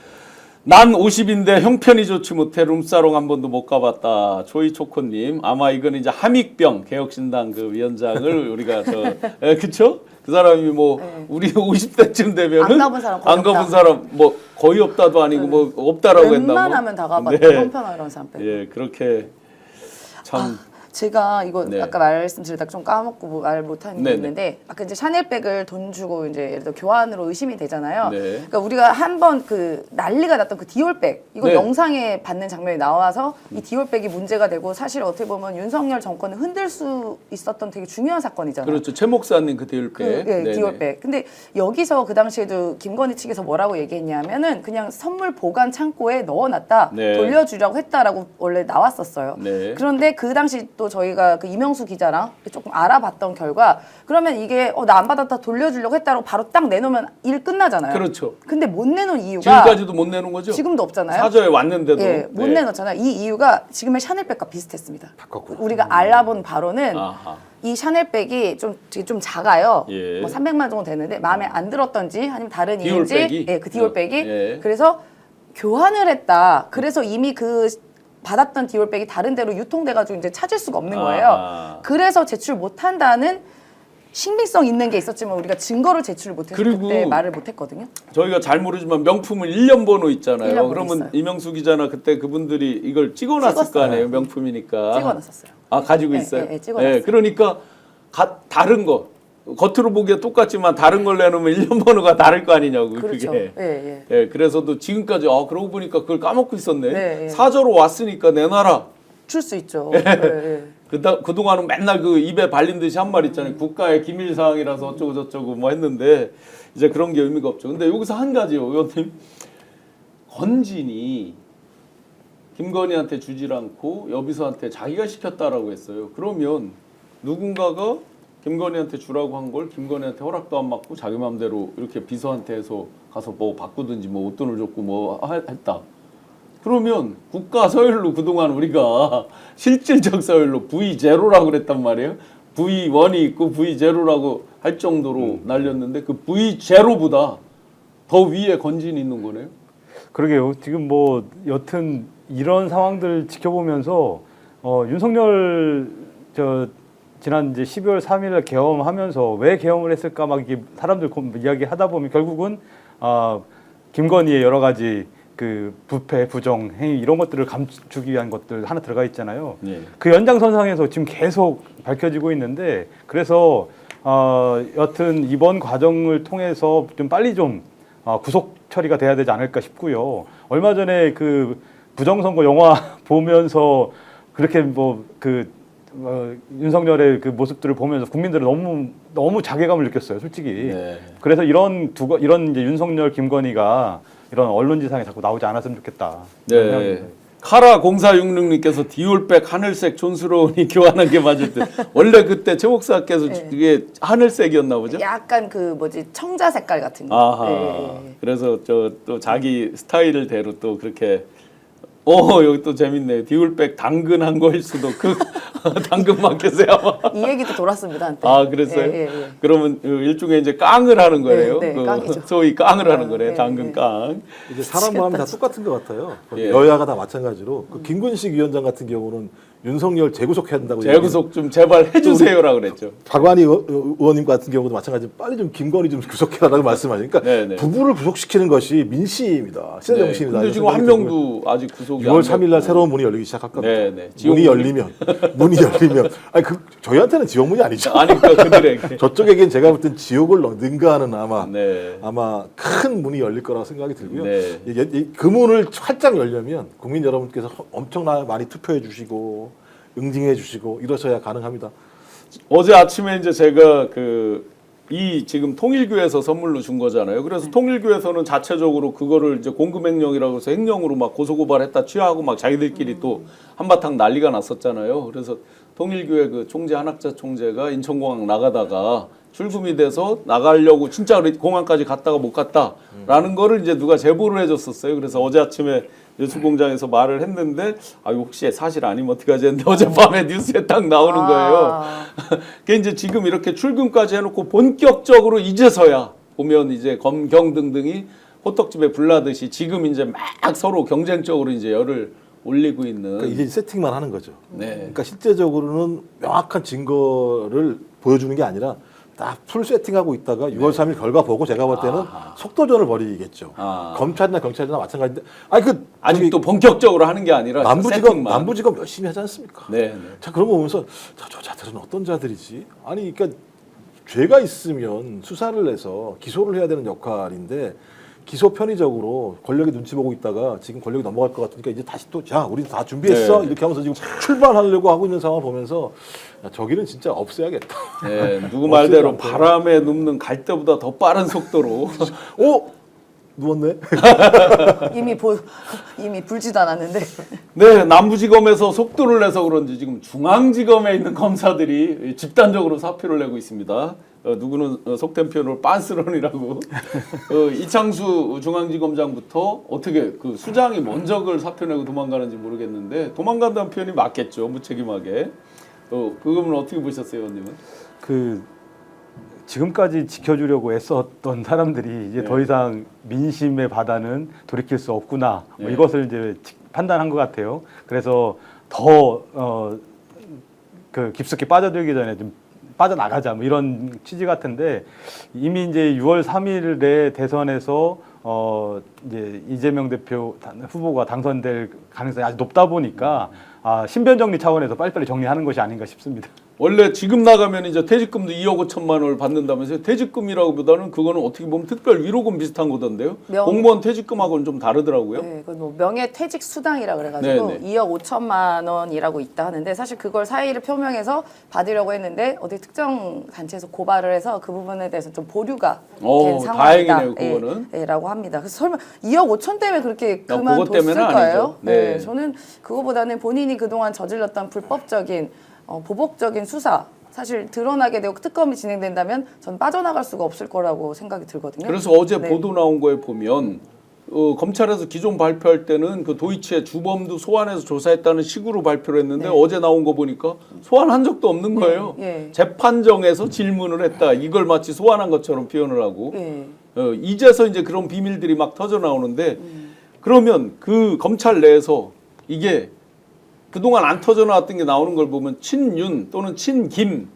난 50인데 형편이 좋지 못해 룸사롱 한 번도 못 가봤다. 조이초코님 아마 이거는 이제 함익병 개혁신당 그 위원장을 우리가 그쵸? 그 사람이 뭐 네. 우리 50대쯤 되면은 안 가본 사람 거의 안 가본 없다. 사람 뭐 거의 없다도 아니고 뭐 없다라고 했나 뭐. 웬만하면 다 가봤다. 네. 형편화 이런 사람 빼고. 예, 그렇게 참 제가 이거 네. 아까 말씀드리다가 좀 까먹고 말 못한 게 네네. 있는데 아까 이제 샤넬백을 돈 주고 이제 예를 들어 교환으로 의심이 되잖아요. 네. 그러니까 우리가 한번 그 난리가 났던 그 디올백 이거 네. 영상에 받는 장면이 나와서 이 디올백이 문제가 되고 사실 어떻게 보면 윤석열 정권을 흔들 수 있었던 되게 중요한 사건이잖아요. 그렇죠. 최 목사님 그 디올백. 그, 예, 네네. 디올백. 근데 여기서 그 당시에도 김건희 측에서 뭐라고 얘기했냐면은 그냥 선물 보관 창고에 넣어놨다 네. 돌려주려고 했다라고 원래 나왔었어요. 네. 그런데 그 당시 또 저희가 그 이명수 기자랑 조금 알아봤던 결과 그러면 이게 나 안 받았다 돌려주려고 했다고 바로 딱 내놓으면 일 끝나잖아요. 그렇죠. 근데 못 내놓은 이유가 지금까지도 못 내는 거죠? 지금도 없잖아요. 사저에 왔는데도. 예, 못 네. 내놓잖아요. 이 이유가 지금의 샤넬백과 비슷했습니다. 바꿨구나. 우리가 알아본 바로는 아하. 이 샤넬백이 좀 작아요. 예. 뭐 300만 정도 되는데 마음에 안 들었던지 아니면 다른 디올백이? 이유인지 예, 그 디올백이 예. 그래서 교환을 했다. 그래서 이미 그 받았던 디올백이 다른 데로 유통돼가지고 이제 찾을 수가 없는 거예요. 아하. 그래서 제출 못한다는 신빙성 있는 게 있었지만 우리가 증거를 제출 못해서 그리고 그때 말을 못했거든요. 저희가 잘 모르지만 명품은 1년 번호 있잖아요. 1년 번호 그러면 있어요. 이명수 기자나 그때 그분들이 이걸 찍어놨을 거 찍었어요. 아니에요. 명품이니까. 찍어놨었어요. 아, 가지고 예, 있어요? 예, 찍어놨어요. 그러니까 다른 거. 겉으로 보기에 똑같지만 다른 걸 내놓으면 1년 번호가 다를 거 아니냐고. 그렇죠. 그게. 예. 예, 그래서도 지금까지 그러고 보니까 그걸 까먹고 있었네. 네, 예. 사저로 왔으니까 내놔라. 줄 수 있죠. 예. 그동안은 맨날 그 입에 발린 듯이 한 말 있잖아요. 국가의 기밀 사항이라서 어쩌고 저쩌고 뭐 했는데 이제 그런 게 의미가 없죠. 근데 여기서 한 가지요, 의원님. 건진이 김건희한테 주질 않고 여비서한테 자기가 시켰다라고 했어요. 그러면 누군가가 김건희한테 주라고 한 걸 김건희한테 허락도 안 받고 자기 마음대로 이렇게 비서한테 해서 가서 뭐 바꾸든지 뭐 옷돈을 줬고 뭐 했다. 그러면 국가 서열로 그동안 우리가 실질적 서열로 V0라고 그랬단 말이에요. V1이 있고 V0라고 할 정도로 날렸는데 그 V0보다 더 위에 건진이 있는 거네요. 그러게요. 지금 뭐 여튼 이런 상황들 지켜보면서 윤석열 지난 이제 12월 3일 계엄하면서 왜 계엄을 했을까 막 이게 사람들 이야기하다 보면 결국은 김건희의 여러 가지 그 부패, 부정, 행위 이런 것들을 감추기 위한 것들 하나 들어가 있잖아요. 네. 그 연장선상에서 지금 계속 밝혀지고 있는데 그래서 여튼 이번 과정을 통해서 좀 빨리 좀 구속 처리가 돼야 되지 않을까 싶고요. 얼마 전에 그 부정선거 영화 보면서 그렇게 윤석열의 그 모습들을 보면서 국민들은 너무 자괴감을 느꼈어요, 솔직히. 네. 그래서 이런 이제 윤석열, 김건희가 이런 언론지상에 자꾸 나오지 않았으면 좋겠다. 네. 카라 0466님께서 디올백 하늘색 촌스러우니 교환한 게 맞을 듯. 원래 그때 최 목사께서 네. 그게 하늘색이었나 보죠? 약간 그 청자 색깔 같은 거. 아하. 예. 그래서 또 자기 스타일을 대로 또 그렇게. 여기 또 재밌네요. 디올백 당근한 거일 수도 당근 마켓에 아마. 이 얘기도 돌았습니다 한때. 그랬어요? 예. 그러면 일종의 이제 깡을 하는 거예요. 네, 깡이죠. 소위 깡을 하는 거래요. 네, 당근 네. 깡. 이제 사람 마음이 다 똑같은 것 같아요. 예. 여야가 다 마찬가지로 그 김근식 위원장 같은 경우는 윤석열 재구속해야 된다고 재구속 좀 제발 해주세요라 그랬죠. 박완희 의원님 같은 경우도 마찬가지로 빨리 좀 김건희 좀 구속해라라고 말씀하시니까 네네. 부부를 구속시키는 것이 민심입니다. 시대 정신이다. 근데 지금 한 명도 아직 구속이 6월 안 3일 날 됐고. 새로운 문이 열리기 시작할 겁니다. 네네. 문이 열리면 문이 열리면 아니 저희한테는 지옥문이 아니죠. 아니 그들에게 저쪽에겐 제가 볼 땐 지옥을 능가하는 네. 아마 큰 문이 열릴 거라고 생각이 들고요. 네. 그 문을 활짝 열려면 국민 여러분께서 엄청나게 많이 투표해 주시고 응징해 주시고 이러셔야 가능합니다. 어제 아침에 이제 제가 이 지금 통일교에서 선물로 준 거잖아요. 그래서 통일교에서는 자체적으로 그거를 이제 공금횡령이라고 해서 행령으로 막 고소고발했다 취하고 막 자기들끼리 또 한바탕 난리가 났었잖아요. 그래서 통일교회 그 총재 한학자 총재가 인천공항 나가다가 출금이 돼서 나가려고 진짜 공항까지 갔다가 못 갔다라는 거를 이제 누가 제보를 해줬었어요. 그래서 어제 아침에 뉴스공장에서 말을 했는데 이거 혹시 사실 아니면 어떡하지 했는데 어젯밤에 뉴스에 딱 나오는 거예요. 그게 이제 지금 이렇게 출금까지 해놓고 본격적으로 이제서야 보면 이제 검경 등등이 호떡집에 불나듯이 지금 이제 막 서로 경쟁적으로 이제 열을 올리고 있는. 그러니까 이제 세팅만 하는 거죠. 네. 그러니까 실제적으로는 명확한 증거를 보여주는 게 아니라 딱 풀 세팅하고 있다가 6월 3일 결과 보고 제가 볼 때는 속도전을 벌이겠죠. 검찰이나 경찰이나 마찬가지인데 아직도 본격적으로 하는 게 아니라 남부지검 열심히 하지 않습니까? 네. 자 그런 거 보면서 저 자들은 어떤 자들이지? 아니 그러니까 죄가 있으면 수사를 해서 기소를 해야 되는 역할인데 기소 편의적으로 권력이 눈치 보고 있다가 지금 권력이 넘어갈 것 같으니까 이제 다시 또 자 우리 다 준비했어 네. 이렇게 하면서 지금 출발하려고 하고 있는 상황을 보면서 저기는 진짜 없애야겠다. 네, 누구 말대로 바람에 눕는 갈대보다 더 빠른 속도로. 누웠네. 이미 불지도 않았는데. 네, 남부지검에서 속도를 내서 그런지 지금 중앙지검에 있는 검사들이 집단적으로 사표를 내고 있습니다. 누구는 속된 표현으로 빤스런이라고. 이창수 중앙지검장부터 어떻게 그 수장이 먼저 그걸 사표 내고 도망가는지 모르겠는데 도망간다는 표현이 맞겠죠, 무책임하게. 그거는 어떻게 보셨어요, 의원님은? 지금까지 지켜주려고 애썼던 사람들이 이제 더 이상 민심의 바다는 돌이킬 수 없구나. 이것을 이제 판단한 것 같아요. 그래서 더 깊숙이 빠져들기 전에 좀 빠져나가자 이런 취지 같은데 이미 이제 6월 3일에 대선에서 이제 이재명 대표 후보가 당선될 가능성이 아주 높다 보니까 신변 정리 차원에서 빨리빨리 정리하는 것이 아닌가 싶습니다. 원래 지금 나가면 이제 퇴직금도 2억 5천만 원을 받는다면서요. 퇴직금이라고보다는 그거는 어떻게 보면 특별 위로금 비슷한 거던데요. 공무원 퇴직금하고는 좀 다르더라고요. 네, 뭐 명예퇴직 수당이라 그래가지고 네네. 2억 5천만 원이라고 있다 하는데 사실 그걸 사의를 표명해서 받으려고 했는데 어디 특정 단체에서 고발을 해서 그 부분에 대해서 좀 보류가 된 상황이다. 다행이네요, 그거는. 라고 합니다. 그래서 설마 2억 5천 때문에 그렇게 그것 때문은 그만뒀을까요? 아니죠. 네. 저는 그거보다는 본인이 그동안 저질렀던 불법적인 보복적인 수사 사실 드러나게 되고 특검이 진행된다면 전 빠져나갈 수가 없을 거라고 생각이 들거든요. 그래서 어제 보도 나온 거에 보면 검찰에서 기존 발표할 때는 그 도이치의 주범도 소환해서 조사했다는 식으로 발표를 했는데 어제 나온 거 보니까 소환한 적도 없는 거예요. 재판정에서 질문을 했다. 이걸 마치 소환한 것처럼 표현을 하고 이제서 이제 그런 비밀들이 막 터져 나오는데 그러면 그 검찰 내에서 이게 그동안 안 터져 나왔던 게 나오는 걸 보면 친윤 또는 친김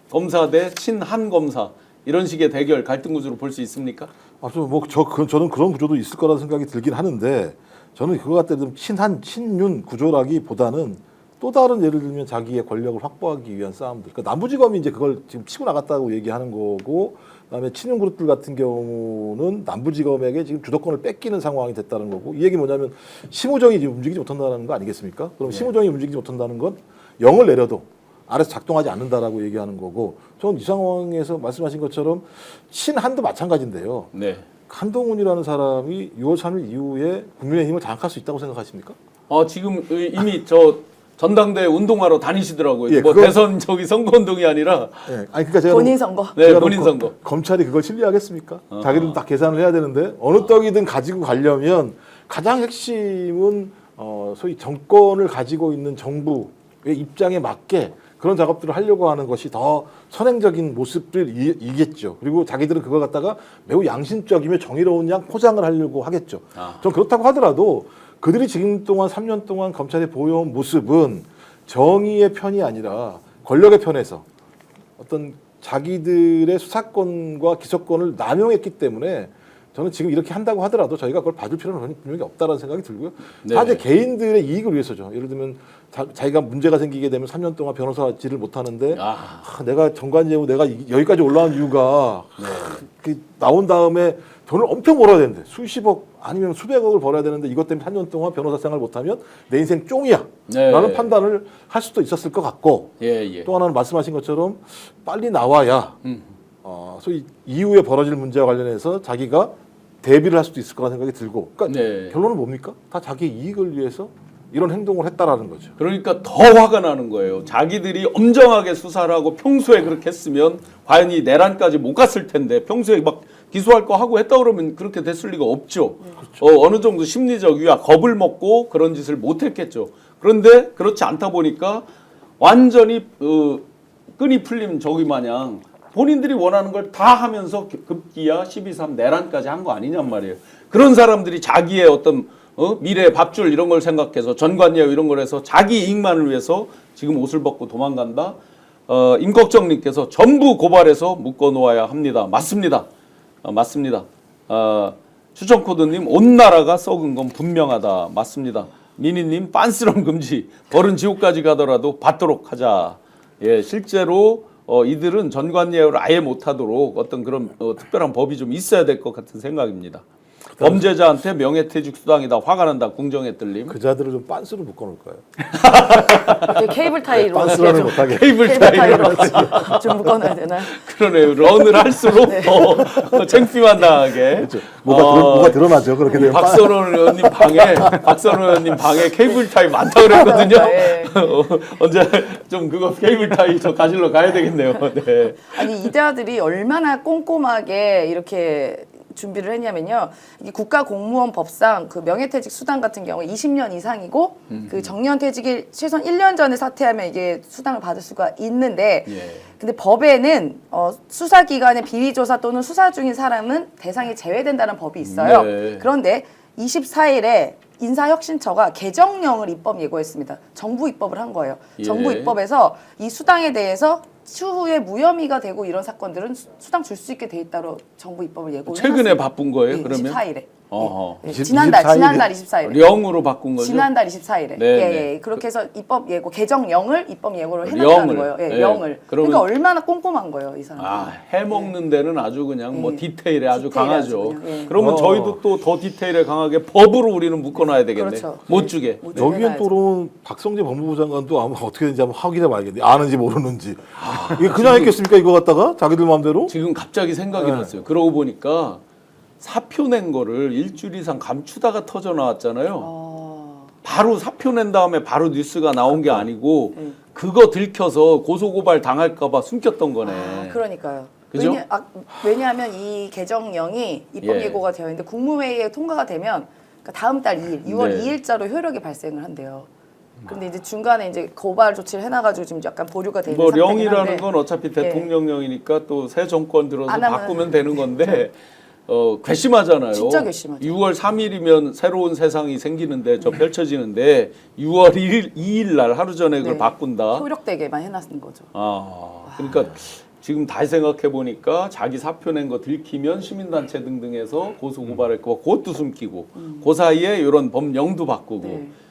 검사 대 친한 검사 이런 식의 대결 갈등 구조로 볼 수 있습니까? 저는 그런 구조도 있을 거라는 생각이 들긴 하는데 저는 그거 갖다 좀 친윤 구조라기보다는 또 다른 예를 들면 자기의 권력을 확보하기 위한 싸움들. 그러니까 남부지검이 이제 그걸 지금 치고 나갔다고 얘기하는 거고, 그다음에 친윤 그룹들 같은 경우는 남부지검에게 지금 주도권을 뺏기는 상황이 됐다는 거고, 이 얘기 뭐냐면 심우정이 지금 움직이지 못한다는 거 아니겠습니까? 그럼 심우정이 움직이지 못한다는 건 영을 내려도 아래서 작동하지 않는다라고 얘기하는 거고, 저는 이 상황에서 말씀하신 것처럼 친한도 마찬가지인데요. 한동훈이라는 사람이 6월 3일 이후에 국민의힘을 장악할 수 있다고 생각하십니까? 지금 이미 전당대회 운동하러 다니시더라고요. 대선 선거운동이 아니라. 아니 그러니까 제가 본인 선거. 네, 본인 선거. 검찰이 그걸 신뢰하겠습니까? 자기들은 다 계산을 해야 되는데 어느 떡이든 가지고 가려면 가장 핵심은 소위 정권을 가지고 있는 정부의 입장에 맞게 그런 작업들을 하려고 하는 것이 더 선행적인 모습들이겠죠. 그리고 자기들은 그걸 갖다가 매우 양심적이며 정의로운 양 포장을 하려고 하겠죠. 전 그렇다고 하더라도 그들이 지금 동안 3년 동안 검찰이 보여온 모습은 정의의 편이 아니라 권력의 편에서 어떤 자기들의 수사권과 기소권을 남용했기 때문에 저는 지금 이렇게 한다고 하더라도 저희가 그걸 봐줄 필요는 분명히 없다라는 생각이 들고요. 네. 사실 개인들의 이익을 위해서죠. 예를 들면 자기가 문제가 생기게 되면 3년 동안 변호사질을 못 하는데 내가 정관예우 내가 여기까지 올라온 이유가 그 나온 다음에 돈을 엄청 벌어야 되는데 수십억 아니면 수백억을 벌어야 되는데 이것 때문에 3년 동안 변호사 생활을 못하면 내 인생 쫑이야 라는 판단을 할 수도 있었을 것 같고 또 하나는 말씀하신 것처럼 빨리 나와야 소위 이후에 벌어질 문제와 관련해서 자기가 대비를 할 수도 있을 거라는 생각이 들고 그러니까 결론은 뭡니까? 다 자기 이익을 위해서 이런 행동을 했다라는 거죠. 그러니까 더 화가 나는 거예요. 자기들이 엄정하게 수사를 하고 평소에 그렇게 했으면 과연 이 내란까지 못 갔을 텐데 평소에 막 기소할 거 하고 했다 그러면 그렇게 됐을 리가 없죠. 그렇죠. 어느 정도 심리적 위압, 겁을 먹고 그런 짓을 못 했겠죠. 그런데 그렇지 않다 보니까 완전히 끈이 풀린 저기 마냥 본인들이 원하는 걸 다 하면서 급기야 12.3 내란까지 한 거 아니냔 말이에요. 그런 사람들이 자기의 어떤 미래의 밥줄 이런 걸 생각해서 전관예우 이런 걸 해서 자기 이익만을 위해서 지금 옷을 벗고 도망간다. 임꺽정님께서 전부 고발해서 묶어놓아야 합니다. 맞습니다. 맞습니다. 추천코드님 온 나라가 썩은 건 분명하다. 맞습니다. 미니님 빤스런 금지. 벌은 지옥까지 가더라도 받도록 하자. 예, 실제로 이들은 전관예우를 아예 못하도록 어떤 그런 특별한 법이 좀 있어야 될 것 같은 생각입니다. 범죄자한테 명예퇴직 수당이다. 화가 난다. 궁정에 뜰림. 그 자들을 좀 빤스로 묶어놓을까요? 케이블 타이로 빤스로는 못하게. 케이블 타이로 좀 묶어놔야 되나요? 그러네요. 런을 할수록 더 창피만 당하게. 그렇죠. 뭐가 드러나죠. 그렇게 되면. 박선원 의원님 방에 케이블 타이 많다 그랬거든요. 언제 좀 그거 케이블 타이 저 가지러 가야 되겠네요. 네. 아니 이자들이 얼마나 꼼꼼하게 이렇게 준비를 했냐면요. 이게 국가공무원법상 그 명예퇴직 수당 같은 경우 20년 이상이고 그 정년퇴직일 최소한 1년 전에 사퇴하면 이게 수당을 받을 수가 있는데 근데 법에는 수사기관의 비리조사 또는 수사 중인 사람은 대상이 제외된다는 법이 있어요. 그런데 24일에 인사혁신처가 개정령을 입법 예고했습니다. 정부 입법을 한 거예요. 정부 입법에서 이 수당에 대해서 추후에 무혐의가 되고 이런 사건들은 수당 줄 수 있게 돼 있다로 정부 입법을 예고했습니다. 최근에 바꾼 거예요, 그러면? 24일에. 네. 지난달 24일에. 령으로 바꾼 거죠? 지난달 24일에. 네. 그렇게 해서 입법 예고, 개정령을 입법 예고를 해놨다는 거예요. 령을. 그러니까 얼마나 꼼꼼한 거예요, 이 사람. 해먹는 데는 아주 그냥 뭐 디테일에 아주 강하죠. 아주 그러면 저희도 또 더 디테일에 강하게 법으로 우리는 묶어놔야 되겠네. 그렇죠. 못 주게. 여기엔 또는 박성재 법무부 장관도 아마 어떻게 되는지 한번 확인해 봐야겠네. 아는지 모르는지. 이게 그냥 했겠습니까? 이거 갖다가 자기들 마음대로? 지금 갑자기 생각이 났어요. 그러고 보니까 사표 낸 거를 일주일 이상 감추다가 터져 나왔잖아요. 바로 사표 낸 다음에 바로 뉴스가 나온 게 아니고 그거 들켜서 고소고발 당할까 봐 숨겼던 거네. 그러니까요. 그죠? 왜냐하면 이 개정령이 입법 예고가 되어 있는데 국무회의에 통과가 되면 그러니까 다음 달 2일, 6월 2일자로 효력이 발생을 한대요. 근데 이제 중간에 이제 고발 조치를 해놔가지고 지금 약간 보류가 돼 있는 상태긴 한데. 령이라는 건 어차피 대통령령이니까 또 새 정권 들어서 바꾸면 되는 건데 괘씸하잖아요. 진짜 괘씸하죠. 6월 3일이면 새로운 세상이 생기는데 펼쳐지는데 6월 2일 날 하루 전에 그걸 바꾼다. 효력되게만 해놨는 거죠. 그러니까 지금 다시 생각해 보니까 자기 사표 낸 거 들키면 시민단체 등등해서 고소고발할 거 그것도 숨기고 그 사이에 이런 법령도 바꾸고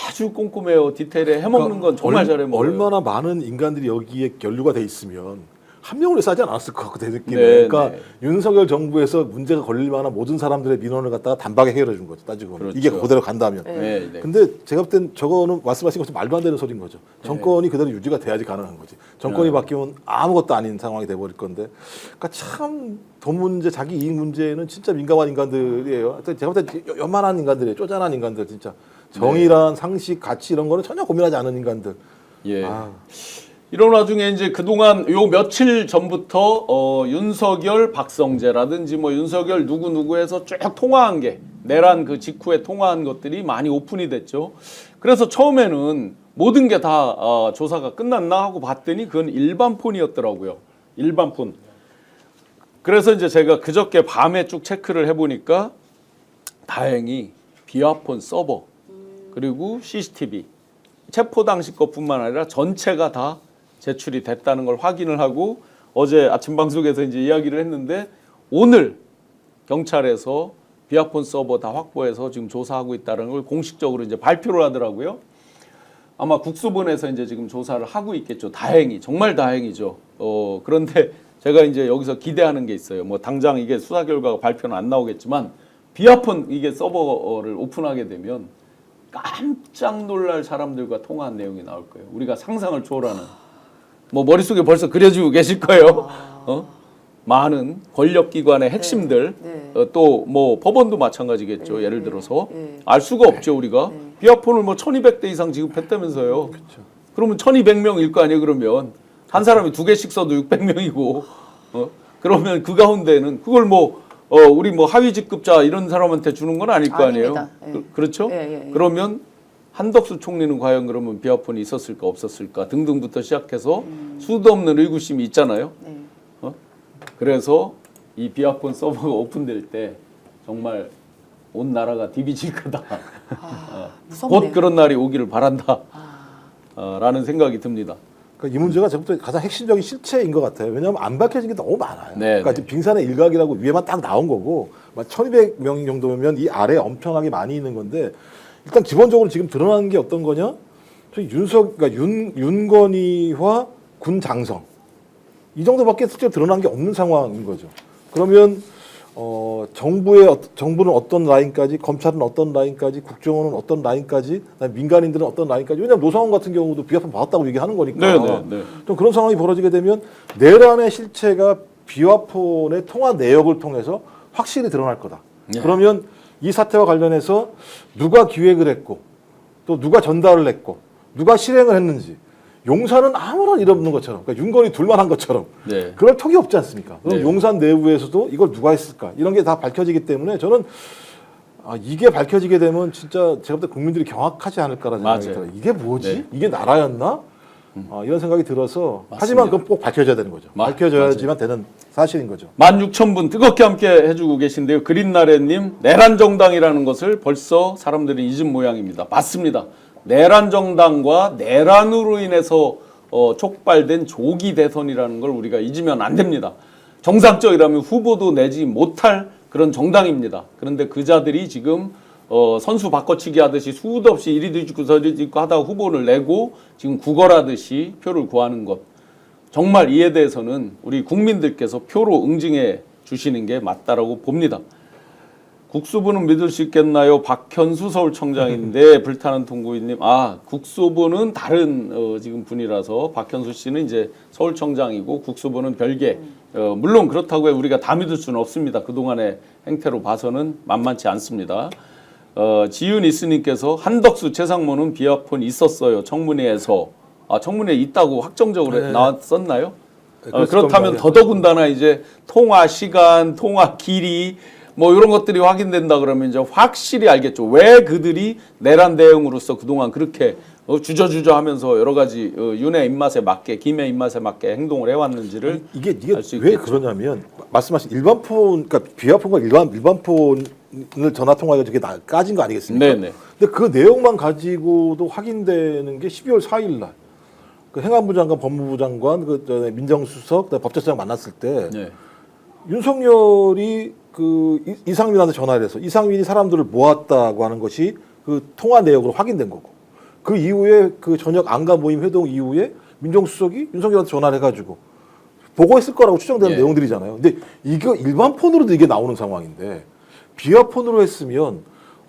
아주 꼼꼼해요. 디테일에 해먹는 건 정말 잘해 먹어요. 얼마나 많은 인간들이 여기에 연루가 돼 있으면 한 명을 싸지 않았을 것 같고 내 느낌에. 그러니까 윤석열 정부에서 문제가 걸릴 만한 모든 사람들의 민원을 갖다가 단박에 해결해 준 거죠. 따지고 보면. 이게 그대로 간다면. 근데 제가 볼 땐 저거는 말씀하신 것처럼 말도 안 되는 소리인 거죠. 정권이 그대로 유지가 돼야지 가능한 거지. 정권이 바뀌면 아무것도 아닌 상황이 돼버릴 건데. 그러니까 참 돈 문제, 자기 이익 문제는 진짜 민감한 인간들이에요. 제가 볼 때 요만한 인간들이에요. 쪼잔한 인간들 진짜. 정의란 상식, 가치 이런 거는 전혀 고민하지 않은 인간들. 이런 와중에 이제 그동안 요 며칠 전부터 윤석열, 박성재라든지 뭐 윤석열 누구 해서 쭉 통화한 게 내란 그 직후에 통화한 것들이 많이 오픈이 됐죠. 그래서 처음에는 모든 게 다 조사가 끝났나 하고 봤더니 그건 일반 폰이었더라고요. 일반 폰. 그래서 이제 제가 그저께 밤에 쭉 체크를 해보니까 다행히 비화폰 서버 그리고 CCTV 체포 당시 것뿐만 아니라 전체가 다 제출이 됐다는 걸 확인을 하고 어제 아침 방송에서 이제 이야기를 했는데 오늘 경찰에서 비아폰 서버 다 확보해서 지금 조사하고 있다는 걸 공식적으로 이제 발표를 하더라고요. 아마 국수본에서 이제 지금 조사를 하고 있겠죠. 다행히, 정말 다행이죠. 그런데 제가 이제 여기서 기대하는 게 있어요. 뭐 당장 이게 수사 결과가 발표는 안 나오겠지만 비아폰 이게 서버를 오픈하게 되면 깜짝 놀랄 사람들과 통화한 내용이 나올 거예요. 우리가 상상을 초월하는. 뭐 머릿속에 벌써 그려지고 계실 거예요. 많은 권력기관의 핵심들, 또 뭐 법원도 마찬가지겠죠. 예를 들어서 알 수가 없죠. 우리가 비아폰을 뭐 1200대 이상 지급했다면서요. 그러면 1200명일 거 아니에요. 그러면 한 사람이 2개씩 써도 600명이고 그러면 그 가운데는 그걸 뭐 우리 뭐 하위 직급자 이런 사람한테 주는 건 아닐 거 아니에요. 그렇죠? 그러면 한덕수 총리는 과연 그러면 비아폰이 있었을까 없었을까 등등부터 시작해서 수도 없는 의구심이 있잖아요. 그래서 이 비아폰 서버가 오픈될 때 정말 온 나라가 디비질 거다. 곧 그런 날이 오기를 바란다. 라는 생각이 듭니다. 그러니까 이 문제가 제가 가장 핵심적인 실체인 것 같아요. 왜냐하면 안 밝혀진 게 너무 많아요. 그러니까 지금 빙산의 일각이라고 위에만 딱 나온 거고 1200명 정도면 이 아래에 엄청나게 많이 있는 건데 일단 기본적으로 지금 드러나는 게 어떤 거냐? 그러니까 윤건희와 군 장성 이 정도밖에 실제로 드러난 게 없는 상황인 거죠. 그러면 정부는 어떤 라인까지, 검찰은 어떤 라인까지, 국정원은 어떤 라인까지, 민간인들은 어떤 라인까지. 왜냐하면 노상원 같은 경우도 비아폰 받았다고 얘기하는 거니까. 좀 그런 상황이 벌어지게 되면 내란의 실체가 비아폰의 통화 내역을 통해서 확실히 드러날 거다. 그러면 이 사태와 관련해서 누가 기획을 했고 또 누가 전달을 했고 누가 실행을 했는지 용산은 아무런 일 없는 것처럼, 그러니까 윤건이 둘만 한 것처럼 그럴 턱이 없지 않습니까? 그럼 용산 내부에서도 이걸 누가 했을까? 이런 게 다 밝혀지기 때문에 저는 이게 밝혀지게 되면 진짜 제가 볼 때 국민들이 경악하지 않을까라는 생각이 들어요. 이게 뭐지? 이게 나라였나? 이런 생각이 들어서 하지만 그건 꼭 밝혀져야 되는 거죠. 밝혀져야지만 되는 사실인 거죠. 16,000분 뜨겁게 함께 해주고 계신데요. 그린나래님, 내란정당이라는 것을 벌써 사람들이 잊은 모양입니다. 맞습니다. 내란정당과 내란으로 인해서 촉발된 조기 대선이라는 걸 우리가 잊으면 안 됩니다. 정상적이라면 후보도 내지 못할 그런 정당입니다. 그런데 그 자들이 지금 선수 바꿔치기 하듯이 수도 없이 이리도 있고 저리도 있고 하다가 후보를 내고 지금 구걸하듯이 표를 구하는 것. 정말 이에 대해서는 우리 국민들께서 표로 응징해 주시는 게 맞다라고 봅니다. 국수부는 믿을 수 있겠나요? 박현수 서울청장인데 불타는 통구이님. 국수부는 다른 지금 분이라서 박현수 씨는 이제 서울청장이고 국수부는 별개. 물론 그렇다고 해 우리가 다 믿을 수는 없습니다. 그동안의 행태로 봐서는 만만치 않습니다. 지윤 이스님께서 한덕수 최상무는 비아폰 있었어요. 청문회에서. 청문회에 있다고 확정적으로 나왔었나요? 그렇다면 더더군다나 이제 통화 시간, 통화 길이 뭐 이런 것들이 확인된다 그러면 이제 확실히 알겠죠. 왜 그들이 내란 대응으로서 그동안 그렇게 주저주저 하면서 여러 가지 윤의 입맛에 맞게, 김의 입맛에 맞게 행동을 해왔는지를 이게 왜 그러냐면 말씀하신 일반폰, 그러니까 비아폰과 일반폰을 전화 통화가 저게 까진 거 아니겠습니까? 네네. 근데 그 내용만 가지고도 확인되는 게 12월 4일 날. 그 행안부 장관, 법무부 장관, 그 민정수석, 법제처장 만났을 때 윤석열이 그 이상민한테 전화를 해서 이상민이 사람들을 모았다고 하는 것이 그 통화 내역으로 확인된 거고 그 이후에 그 저녁 안가 모임 회동 이후에 민정수석이 윤석열한테 전화를 해가지고 보고했을 거라고 추정되는 내용들이잖아요. 근데 이거 일반 폰으로도 이게 나오는 상황인데 비아폰으로 했으면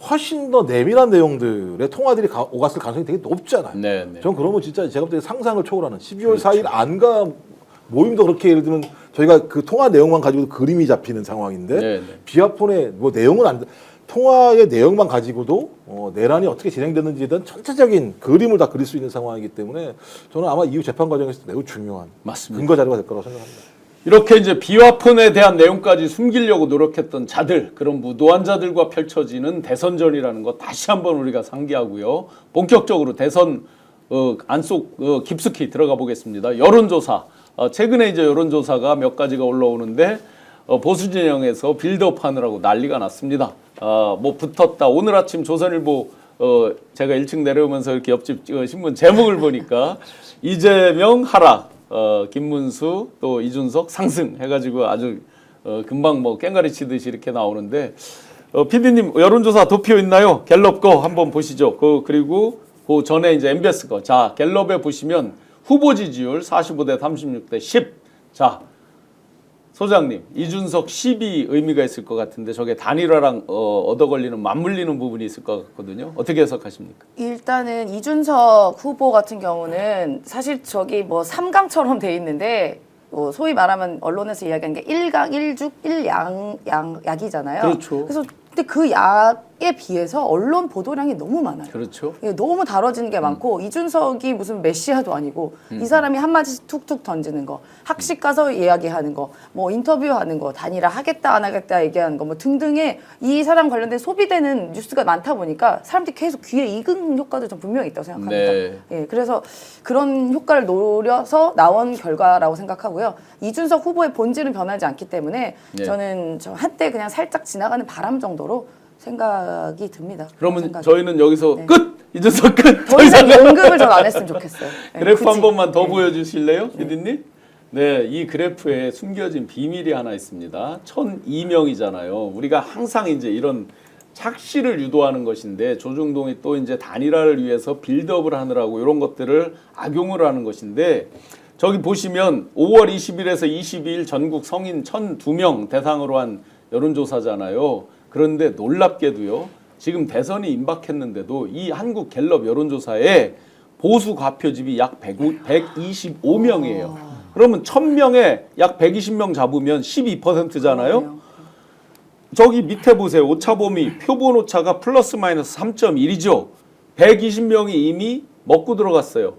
훨씬 더 내밀한 내용들의 통화들이 오갔을 가능성이 되게 높잖아요. 전 그러면 진짜 제가 볼 때 상상을 초월하는 12월 4일 안가 모임도 그렇게 예를 들면 저희가 그 통화 내용만 가지고도 그림이 잡히는 상황인데 비아폰의 뭐 내용은 안 통화의 내용만 가지고도 내란이 어떻게 진행됐는지에 대한 전체적인 그림을 다 그릴 수 있는 상황이기 때문에 저는 아마 이후 재판 과정에서 매우 중요한 근거 자료가 될 거라고 생각합니다. 이렇게 이제 비와폰에 대한 내용까지 숨기려고 노력했던 자들, 그런 무도한 자들과 펼쳐지는 대선전이라는 거 다시 한번 우리가 상기하고요. 본격적으로 대선 안속 깊숙이 들어가 보겠습니다. 여론조사. 최근에 이제 여론조사가 몇 가지가 올라오는데 보수 진영에서 빌드업하느라고 난리가 났습니다. 뭐 붙었다. 오늘 아침 조선일보 제가 1층 내려오면서 이렇게 옆집 신문 제목을 보니까 이재명 하락, 김문수 또 이준석 상승 해가지고 아주 금방 뭐 깽가리 치듯이 이렇게 나오는데 PD님 여론조사 도표 있나요? 갤럽 거 한번 보시죠. 그리고 그 전에 이제 MBS 거. 자, 갤럽에 보시면 후보 지지율 45대 36대 10. 자, 소장님, 이준석 10이 의미가 있을 것 같은데 저게 단일화랑 얻어 걸리는 맞물리는 부분이 있을 것 같거든요. 어떻게 해석하십니까? 일단은 이준석 후보 같은 경우는 사실 저기 뭐 3강처럼 돼 있는데 소위 말하면 언론에서 이야기하는 게 1강, 1죽, 1양, 약이잖아요. 그렇죠. 그래서 근데 그 약에 비해서 언론 보도량이 너무 많아요. 그렇죠. 예, 너무 다뤄지는 게 많고 이준석이 무슨 메시아도 아니고 이 사람이 한마디씩 툭툭 던지는 거, 학식 가서 이야기하는 거, 뭐 인터뷰하는 거, 단일화 하겠다 안 하겠다 얘기하는 거 뭐 등등의 이 사람 관련된 소비되는 뉴스가 많다 보니까 사람들이 계속 귀에 익은 효과도 좀 분명히 있다고 생각합니다. 네. 예, 그래서 그런 효과를 노려서 나온 결과라고 생각하고요. 이준석 후보의 본질은 변하지 않기 때문에 네. 저는 한때 그냥 살짝 지나가는 바람 정도로 생각이 듭니다. 그러면 생각이. 저희는 여기서 네. 끝! 이준석 끝! 더 이상 언급을 전 안 했으면 좋겠어요. 네, 그래프 굳이. 한 번만 더 네. 보여주실래요, PD님? 네, 이 그래프에 숨겨진 비밀이 하나 있습니다. 1002명이잖아요. 우리가 항상 이제 이런 착시를 유도하는 것인데 조중동이 또 이제 단일화를 위해서 빌드업을 하느라고 이런 것들을 악용을 하는 것인데 저기 보시면 5월 20일에서 22일 전국 성인 1,002명 대상으로 한 여론조사잖아요. 그런데 놀랍게도요. 지금 대선이 임박했는데도 이 한국 갤럽 여론조사에 보수 과표집이 약 125명이에요. 그러면 1,000명에 약 120명 잡으면 12%잖아요. 저기 밑에 보세요. 오차범위 표본 오차가 플러스 마이너스 3.1이죠. 120명이 이미 먹고 들어갔어요.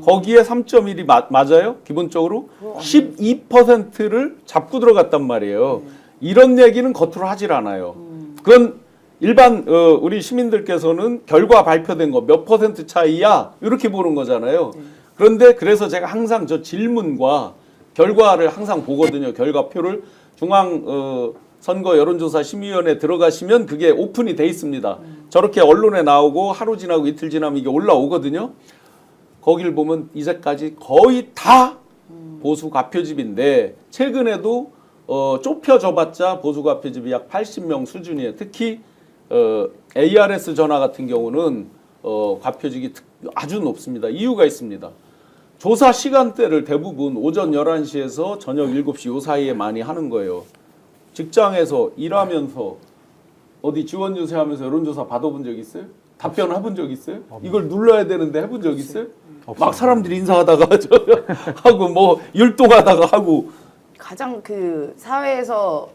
거기에 3.1이 맞아요? 기본적으로 12%를 잡고 들어갔단 말이에요. 이런 얘기는 겉으로 하질 않아요. 그건 일반 우리 시민들께서는 결과 발표된 거 몇 퍼센트 차이야 이렇게 보는 거잖아요. 그런데 그래서 제가 항상 저 질문과 결과를 항상 보거든요. 결과표를 중앙 선거 여론조사 심의위원회 들어가시면 그게 오픈이 돼 있습니다. 저렇게 언론에 나오고 하루 지나고 이틀 지나면 이게 올라오거든요. 거길 보면 이제까지 거의 다 보수 과표집인데 최근에도 좁혀져봤자 보수 과표집이 약 80명 수준이에요. 특히 ARS 전화 같은 경우는 과표집이 아주 높습니다. 이유가 있습니다. 조사 시간대를 대부분 오전 11시에서 저녁 7시 요 사이에 많이 하는 거예요. 직장에서 일하면서 어디 지원 유세하면서 여론조사 받아본 적 있어요? 답변 해본 적 있어요? 이걸 눌러야 되는데 해본 적 있어요? 막 사람들이 인사하다가 하고 뭐 율동하다가 하고 가장 그 사회에서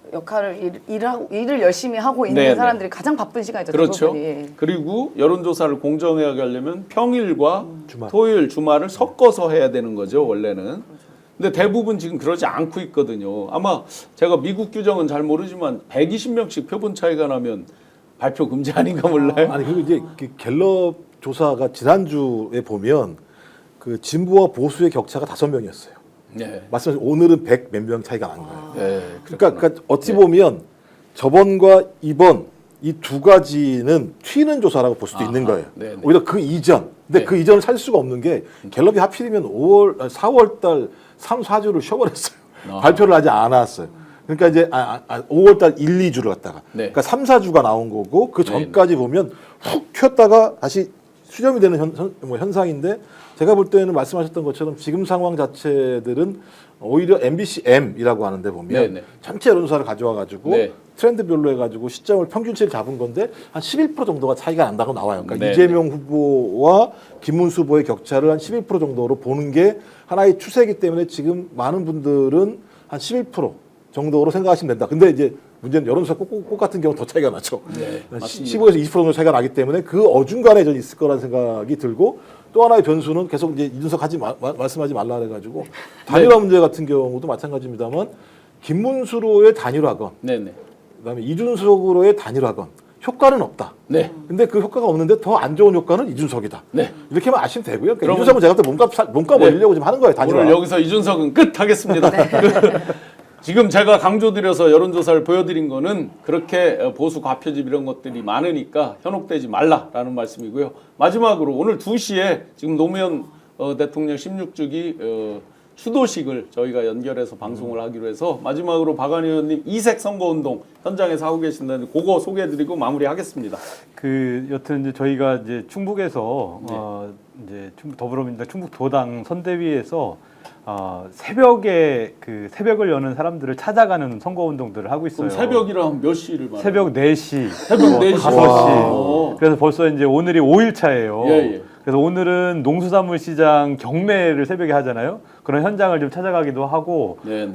일을 열심히 하고 있는 네네. 사람들이 가장 바쁜 시간이죠. 그렇죠. 대부분이. 그리고 여론조사를 공정하게 하려면 평일과 주말. 토요일, 주말을 섞어서 해야 되는 거죠, 원래는. 근데 대부분 지금 그러지 않고 있거든요. 아마 제가 미국 규정은 잘 모르지만 120명씩 표본 차이가 나면 발표 금지 아닌가 몰라요. 아니 그리고 이제 그 갤럽 조사가 지난주에 보면 그 진보와 보수의 격차가 5명이었어요. 네. 말씀하신 오늘은 100 몇 명 차이가 난 거예요. 네, 그러니까 어찌 보면 저번과 이번 이 두 가지는 튀는 조사라고 볼 수도 있는 거예요. 네네. 오히려 그 이전. 근데 네. 그 이전을 살 수가 없는 게 갤럽이 하필이면 4월 달 3, 4주를 쉬어버렸어요. 발표를 하지 않았어요. 그러니까 이제 5월 달 1, 2주를 갖다가. 네. 그러니까 3, 4주가 나온 거고 그 전까지 보면 훅 튀었다가 다시 수렴이 되는 현상인데 제가 볼 때는 말씀하셨던 것처럼 지금 상황 자체들은 오히려 MBC M이라고 하는데 보면 네네. 전체 여론조사를 가져와 가지고 네. 트렌드별로 해가지고 시점을 평균치를 잡은 건데 한 11% 정도가 차이가 난다고 나와요. 그러니까 네네. 이재명 후보와 김문수 후보의 격차를 한 11% 정도로 보는 게 하나의 추세이기 때문에 지금 많은 분들은 한 11% 정도로 생각하시면 된다. 근데 이제 문제는 여론조사 꼭 같은 경우는 더 차이가 나죠. 네, 15에서 20% 정도 차이가 나기 때문에 그 어중간에 전 있을 거라는 생각이 들고 또 하나의 변수는 계속 이제 이준석 말씀하지 말라 그래가지고 단일화 문제 같은 경우도 마찬가지입니다만 김문수로의 단일화건 네네. 그다음에 이준석으로의 단일화건 효과는 없다. 네. 근데 그 효과가 없는데 더 안 좋은 효과는 이준석이다. 네. 이렇게만 아시면 되고요. 그러니까 그러면- 이준석은 제가 볼 때 몸값 올리려고 지금 하는 거예요. 단일화. 오늘 여기서 이준석은 끝 하겠습니다. 지금 제가 강조드려서 여론조사를 보여드린 거는 그렇게 보수 과표집 이런 것들이 많으니까 현혹되지 말라라는 말씀이고요. 마지막으로 오늘 2시에 지금 노무현 대통령 16주기 추도식을 저희가 연결해서 방송을 하기로 해서 마지막으로 박완희 의원님 이색 선거운동 현장에서 하고 계신다는데 그거 소개해드리고 마무리하겠습니다. 여튼 이제 저희가 이제 충북에서 이제 더불어민주당 충북도당 선대위에서 새벽에 새벽을 여는 사람들을 찾아가는 선거운동들을 하고 있어요. 그럼 새벽이랑 몇 시를 말해요? 새벽 4시, 새벽 4시, 5시. 그래서 벌써 이제 오늘이 5일차예요. 예. 그래서 오늘은 농수산물시장 경매를 새벽에 하잖아요. 그런 현장을 좀 찾아가기도 하고, 네네.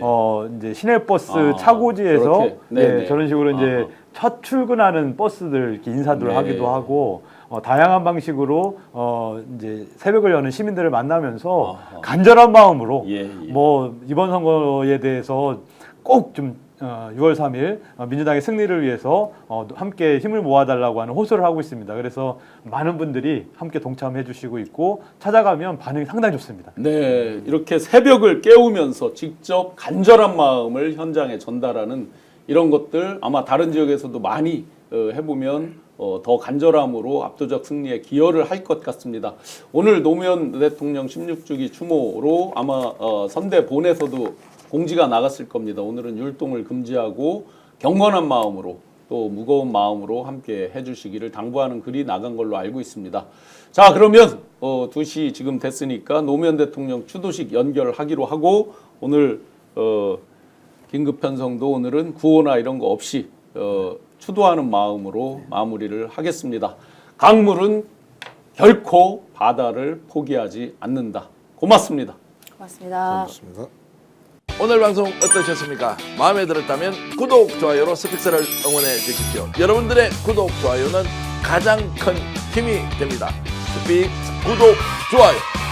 이제 시내버스 차고지에서 저런 식으로 이제 첫 출근하는 버스들 이렇게 인사들을 네. 하기도 하고, 다양한 방식으로 이제 새벽을 여는 시민들을 만나면서 간절한 마음으로 뭐 이번 선거에 대해서 꼭 좀 6월 3일 민주당의 승리를 위해서 함께 힘을 모아달라고 하는 호소를 하고 있습니다. 그래서 많은 분들이 함께 동참해 주시고 있고 찾아가면 반응이 상당히 좋습니다. 네, 이렇게 새벽을 깨우면서 직접 간절한 마음을 현장에 전달하는 이런 것들 아마 다른 지역에서도 많이 해보면 더 간절함으로 압도적 승리에 기여를 할 것 같습니다. 오늘 노무현 대통령 16주기 추모로 아마 선대본에서도 공지가 나갔을 겁니다. 오늘은 율동을 금지하고 경건한 마음으로 또 무거운 마음으로 함께 해주시기를 당부하는 글이 나간 걸로 알고 있습니다. 자, 그러면 2시 지금 됐으니까 노무현 대통령 추도식 연결하기로 하고 오늘 긴급 편성도 오늘은 구호나 이런 거 없이 추도하는 마음으로 마무리를 하겠습니다. 강물은 결코 바다를 포기하지 않는다. 고맙습니다. 고맙습니다. 좋습니다. 오늘 방송 어떠셨습니까? 마음에 들었다면 구독, 좋아요로 스픽스를 응원해 주십시오. 여러분들의 구독, 좋아요는 가장 큰 힘이 됩니다. 스픽 구독, 좋아요.